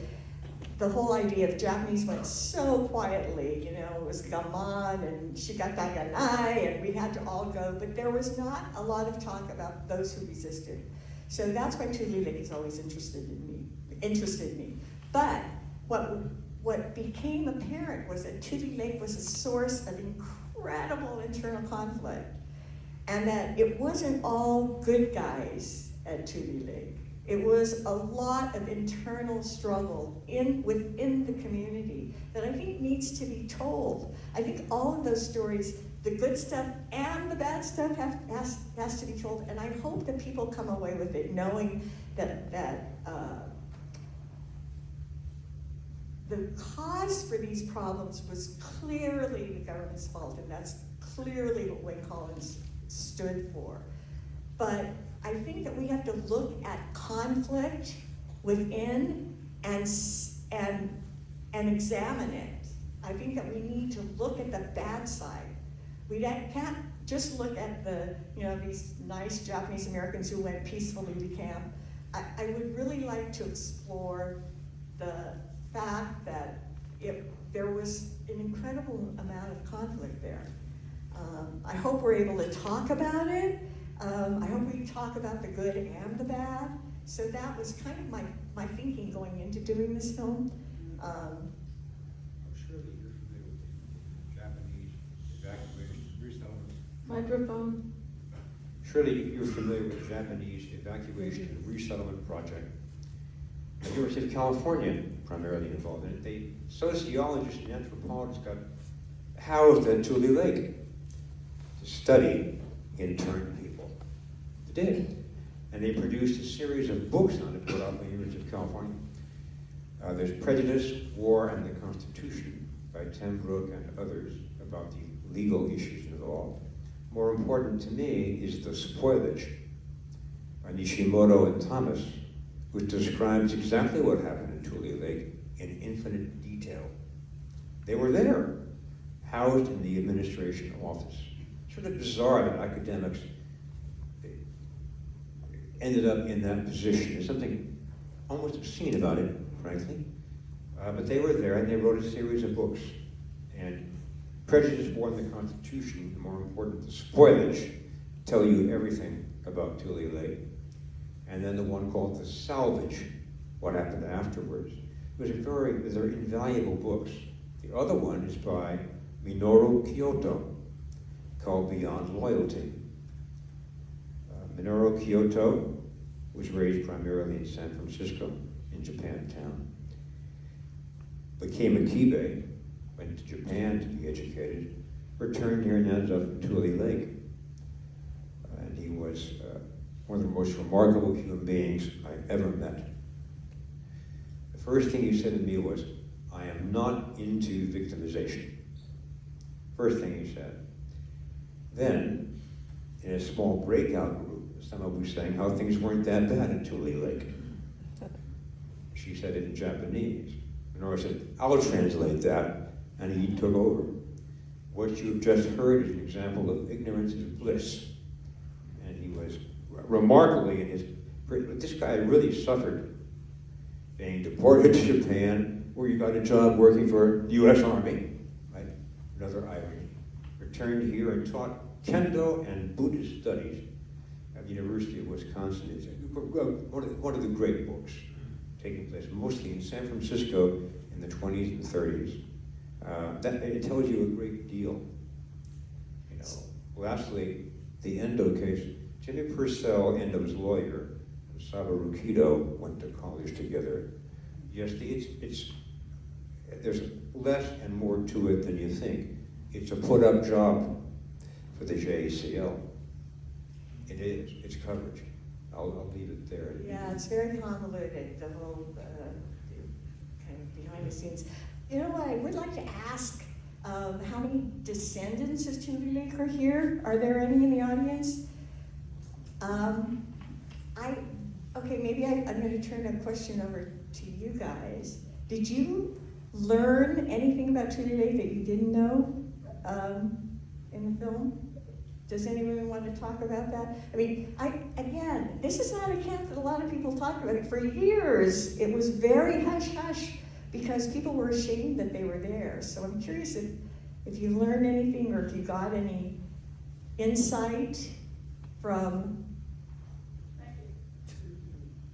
S1: the whole idea of Japanese went so quietly, it was gaman and shigataganai and we had to all go, but there was not a lot of talk about those who resisted. So that's why Tule Lake has always interested me. But what became apparent was that Tule Lake was a source of incredible internal conflict and that it wasn't all good guys at Tule Lake. It was a lot of internal struggle within the community that I think needs to be told. I think all of those stories, the good stuff and the bad stuff has to be told, and I hope that people come away with it knowing that the cause for these problems was clearly the government's fault, and that's clearly what Wayne Collins stood for. But I think think that we have to look at conflict within and examine it. I think that we need to look at the bad side. We can't just look at the, these nice Japanese Americans who went peacefully to camp. I would really like to explore the fact that there was an incredible amount of conflict there. I hope we're able to talk about it. I hope we talk about the good and the bad. So that was kind of my thinking going into doing this film.
S2: Surely you're familiar with the Japanese evacuation resettlement.
S7: Microphone.
S3: Surely you're familiar with the Japanese Evacuation and Resettlement Project. The University of California primarily involved in it. The sociologists and anthropologists got housed at Tule Lake to study interned people. They did. And they produced a series of books on it put out by the University of California. There's Prejudice, War, and the Constitution by Tim Brooke and others about the legal issues involved. More important to me is The Spoilage by Nishimoto and Thomas, which describes exactly what happened in Tule Lake in infinite detail. They were there, housed in the administration office. Sort of bizarre that academics ended up in that position. There's something almost obscene about it, frankly. But they were there and they wrote a series of books. And Prejudice, War, and the Constitution, and more important, The Spoilage, tell you everything about Tule Lake. And then the one called The Salvage, what happened afterwards. They're invaluable books. The other one is by Minoru Kyoto, called Beyond Loyalty. Minoru Kyoto was raised primarily in San Francisco, in Japantown. Became a Kibe, went to Japan to be educated, returned here and ended up in Tule Lake. And he was one of the most remarkable human beings I ever met. The first thing he said to me was, I am not into victimization. First thing he said. Then, in a small breakout group, someone was saying how things weren't that bad in Tule Lake. She said it in Japanese. Nora said, I'll translate that, and he took over. What you've just heard is an example of ignorance is bliss. And he was remarkably in his, this guy really suffered being deported to Japan, where he got a job working for the US Army, right? Another irony. Returned here and taught Kendo and Buddhist studies at the University of Wisconsin. It's one of the great books taking place mostly in San Francisco in the 20s and 30s. It tells you a great deal. Lastly, the Endo case. Jimmy Purcell, Endo's lawyer, and Sabaru Kido went to college together. Yes, there's less and more to it than you think. It's a put-up job for the JACL. It is. It's coverage. I'll leave it there.
S1: Yeah, it's very convoluted, the whole kind of behind the scenes. You know what, I would like to ask how many descendants of Tule Lake are here? Are there any in the audience? Okay, maybe I'm going to turn a question over to you guys. Did you learn anything about Tule Lake that you didn't know in the film? Does anyone want to talk about that? I mean, again, this is not a camp that a lot of people talk about. For years, it was very hush-hush because people were ashamed that they were there. So I'm curious if you learned anything or if you got any insight from...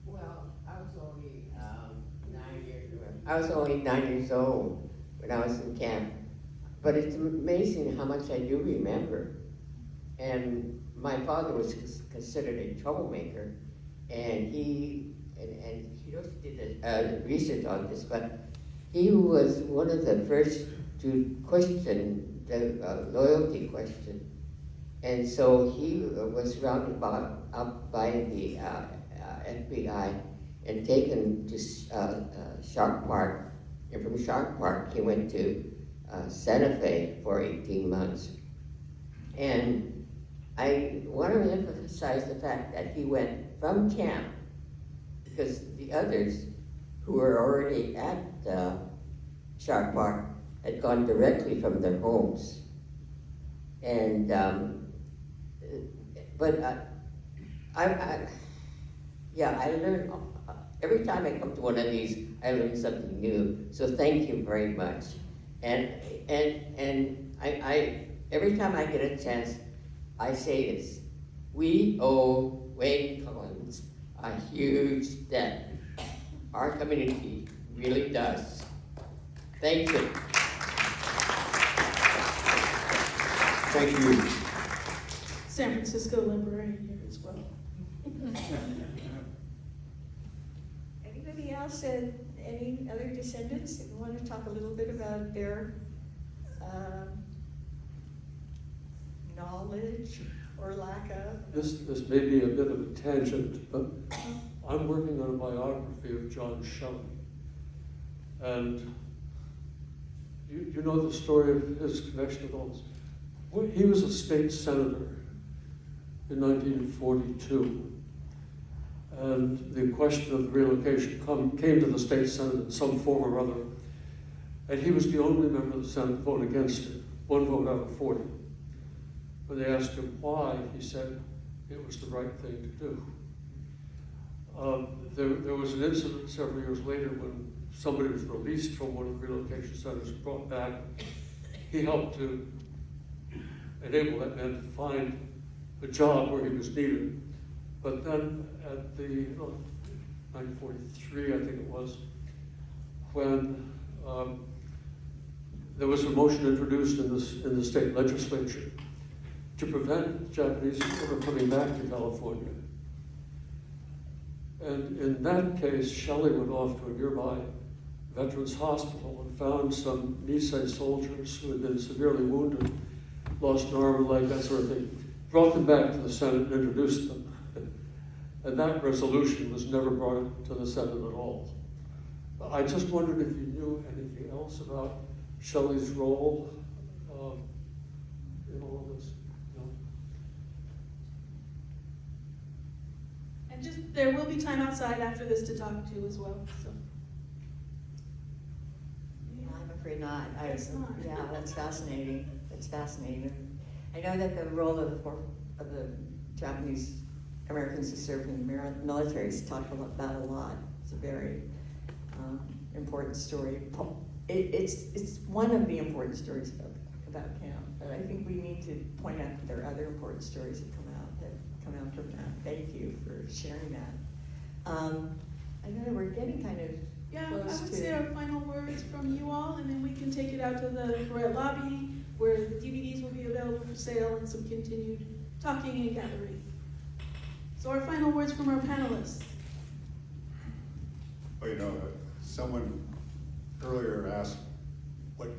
S9: Well, I was only 9 years old when I was in camp. But it's amazing how much I do remember. And my father was considered a troublemaker, and Hiroshi did research on this, but he was one of the first to question the loyalty question. And so he was rounded up by the FBI and taken to Shark Park. And from Shark Park, he went to Santa Fe for 18 months. And I want to emphasize the fact that he went from camp, because the others who were already at Sharp Park had gone directly from their homes. And, but I learn, every time I come to one of these, I learn something new. So thank you very much. And I every time I get a chance, I say this: we owe Wayne Collins a huge debt. Our community really does. Thank you.
S3: Thank you.
S7: San Francisco librarian here as well.
S1: Anybody else, any other descendants that want to talk a little bit about their knowledge or lack of?
S10: This may be a bit of a tangent, but I'm working on a biography of John Shelley. And you know the story of his connection with all this. Well, he was a state senator in 1942. And the question of relocation came to the state senate in some form or other. And he was the only member of the Senate to vote against it, one vote out of 40. When they asked him why, he said it was the right thing to do. There was an incident several years later when somebody was released from one of the relocation centers and brought back. He helped to enable that man to find a job where he was needed. But then at the 1943, I think it was, when there was a motion introduced in the state legislature to prevent Japanese from coming back to California. And in that case, Shelley went off to a nearby veterans hospital and found some Nisei soldiers who had been severely wounded, lost an arm and leg, that sort of thing, brought them back to the Senate and introduced them. And that resolution was never brought to the Senate at all. I just wondered if you knew anything else about Shelley's role in all of this.
S7: And just, there will be time outside after this to talk to as well, so.
S1: I'm afraid not.
S7: Guess not.
S1: Yeah, that's fascinating. That's fascinating. I know that the role of the Japanese Americans who served in the military is talked about a lot. It's a very important story. It's one of the important stories about camp, but I think we need to point out that there are other important stories that come out from that. Thank you for sharing that. I know that we're getting kind of
S7: Yeah, I
S1: close
S7: would
S1: to.
S7: say our final words from you all, and then we can take it out to the Red Lobby, where the DVDs will be available for sale and some continued talking and gathering. So our final words from our panelists.
S5: Well, you know, someone earlier asked what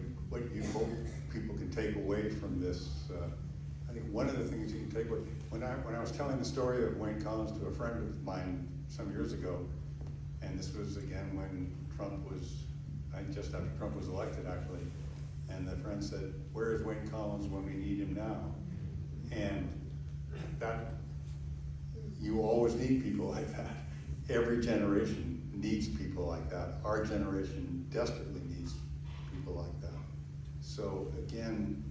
S5: you hope people can take away from this. I think one of the things you can take away, when I was telling the story of Wayne Collins to a friend of mine some years ago, and this was again when Trump was, just after Trump was elected actually, and the friend said, "Where is Wayne Collins when we need him now?" And that, you always need people like that. Every generation needs people like that. Our generation desperately needs people like that. So again,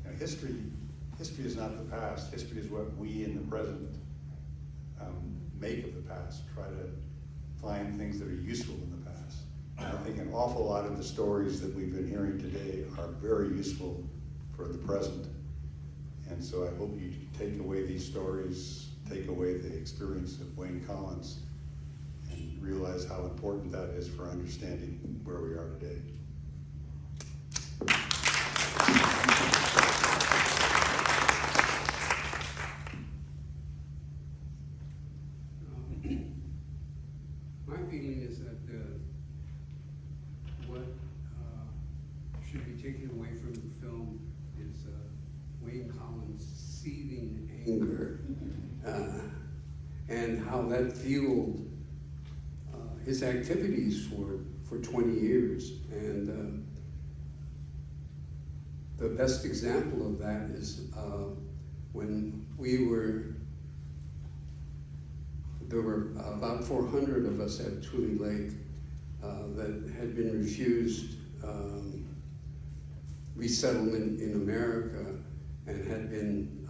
S5: you know, history is not the past. History is what we in the present make of the past. Try to find things that are useful in the past. And I think an awful lot of the stories that we've been hearing today are very useful for the present. And so I hope you take away these stories, take away the experience of Wayne Collins, and realize how important that is for understanding where we are today.
S4: My feeling is that what should be taken away from the film is Wayne Collins' seething anger and how that fueled his activities for 20 years. And the best example of that is when there were about 400 of us at Tule Lake that had been refused resettlement in America and had been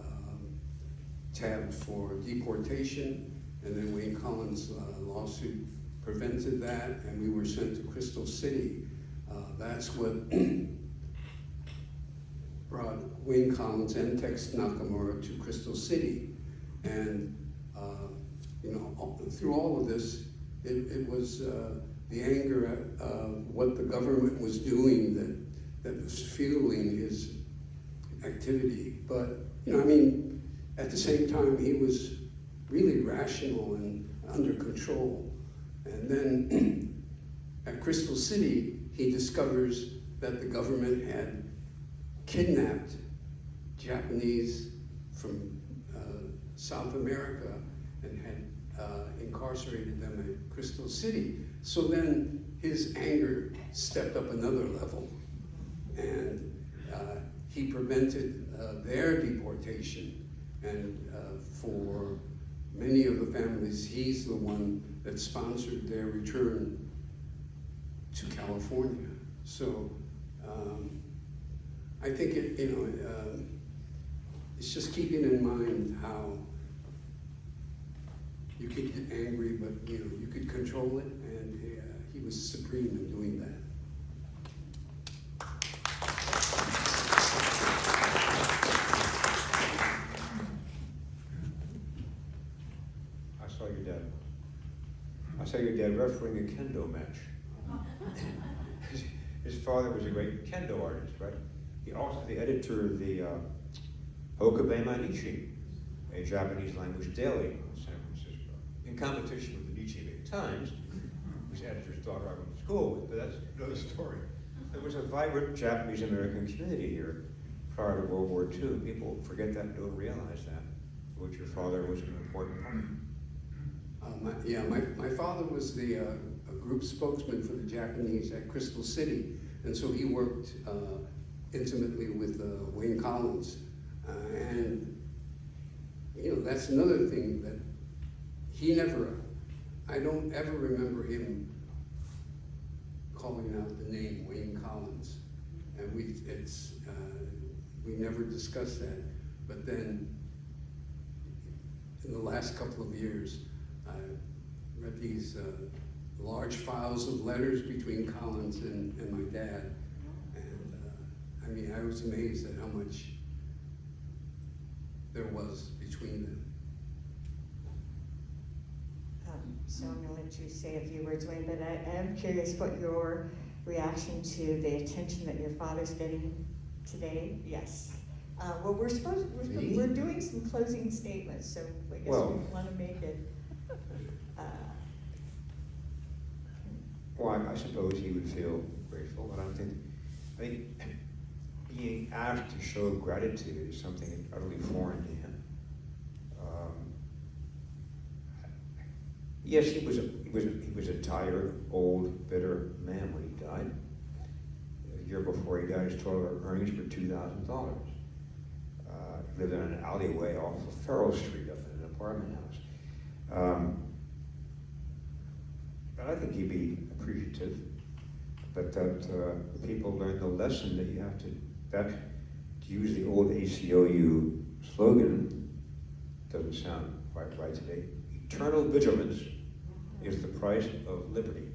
S4: tabbed for deportation, and then Wayne Collins' lawsuit prevented that, and we were sent to Crystal City. That's what brought Wayne Collins and Tex Nakamura to Crystal City. And through all of this, it was the anger at what the government was doing that was fueling his activity. But, at the same time, he was really rational and under control. And then at Crystal City, he discovers that the government had kidnapped Japanese from South America and had incarcerated them at Crystal City. So then his anger stepped up another level, and he prevented their deportation. And for many of the families, he's the one that sponsored their return to California. So I think it's just keeping in mind how you could get angry, but you could control it, and he was supreme in doing that.
S3: I saw your dad refereeing a kendo match. His father was a great kendo artist, right? He also the editor of the Okabei Mainichi, a Japanese language daily in San Francisco, in competition with the Nichi Times, whose editor's daughter I went to school with, but that's another story. There was a vibrant Japanese-American community here prior to World War II. People forget that and don't realize that, which your father was an important part.
S4: My father was the a group spokesman for the Japanese at Crystal City, and so he worked intimately with Wayne Collins. And that's another thing that I don't ever remember him calling out the name Wayne Collins. And we never discussed that. But then in the last couple of years, I read these large files of letters between Collins and my dad. And I was amazed at how much there was between them.
S1: So I'm going to let you say a few words, Wayne, but I am curious what your reaction to the attention that your father's getting today. Yes. Well, we're doing some closing statements, so I guess we want to make it.
S3: Well, I suppose he would feel grateful, but I think being asked to show gratitude is something utterly foreign to him. Yes, he was a tired, old, bitter man when he died. A year before he died, his total earnings were $2,000. He lived in an alleyway off of Farrell Street up in an apartment house. But I think he'd be appreciative, but that people learn the lesson that you have to use the old ACLU slogan, doesn't sound quite right today. Eternal vigilance is the price of liberty.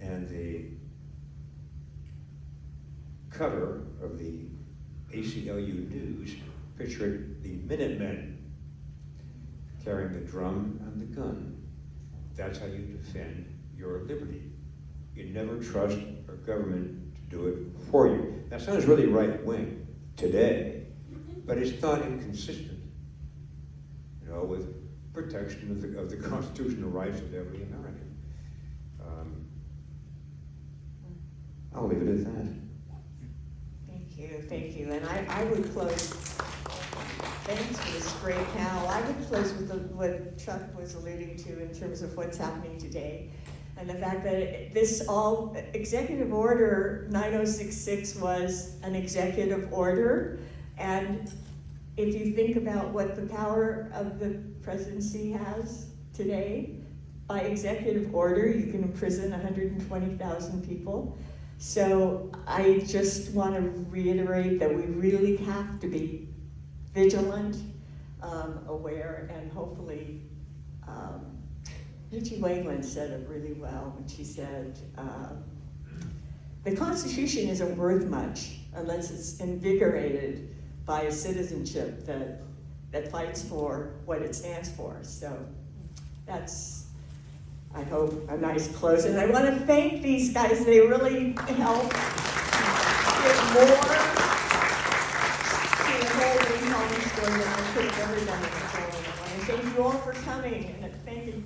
S3: And the cover of the ACLU News pictured the Minutemen carrying the drum and the gun. That's how you defend your liberty. You never trust a government to do it for you. That sounds really right-wing today, but it's not inconsistent, with protection of the constitutional rights of every American. I'll leave it at that.
S1: Thank you. And I would close, thanks for this great panel. I would close with what Chuck was alluding to in terms of what's happening today. And the fact that this Executive Order 9066 was an executive order, and if you think about what the power of the presidency has today, by executive order, you can imprison 120,000 people. So I just want to reiterate that we really have to be vigilant, aware, and hopefully, Richie Wayland said it really well when she said, the Constitution isn't worth much unless it's invigorated by a citizenship that fights for what it stands for. So that's, I hope, a nice close. And I want to thank these guys. They really help give more to the whole Lincoln story than I could have ever done before. And thank you all for coming. And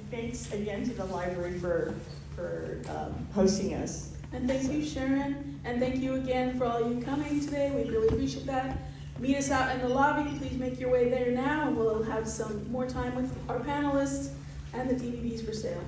S1: thanks again to the library for hosting us.
S11: And thank you, Sharon, and thank you again for all you coming today. We really appreciate that. Meet us out in the lobby. Please make your way there now, and we'll have some more time with our panelists and the DVDs for sale.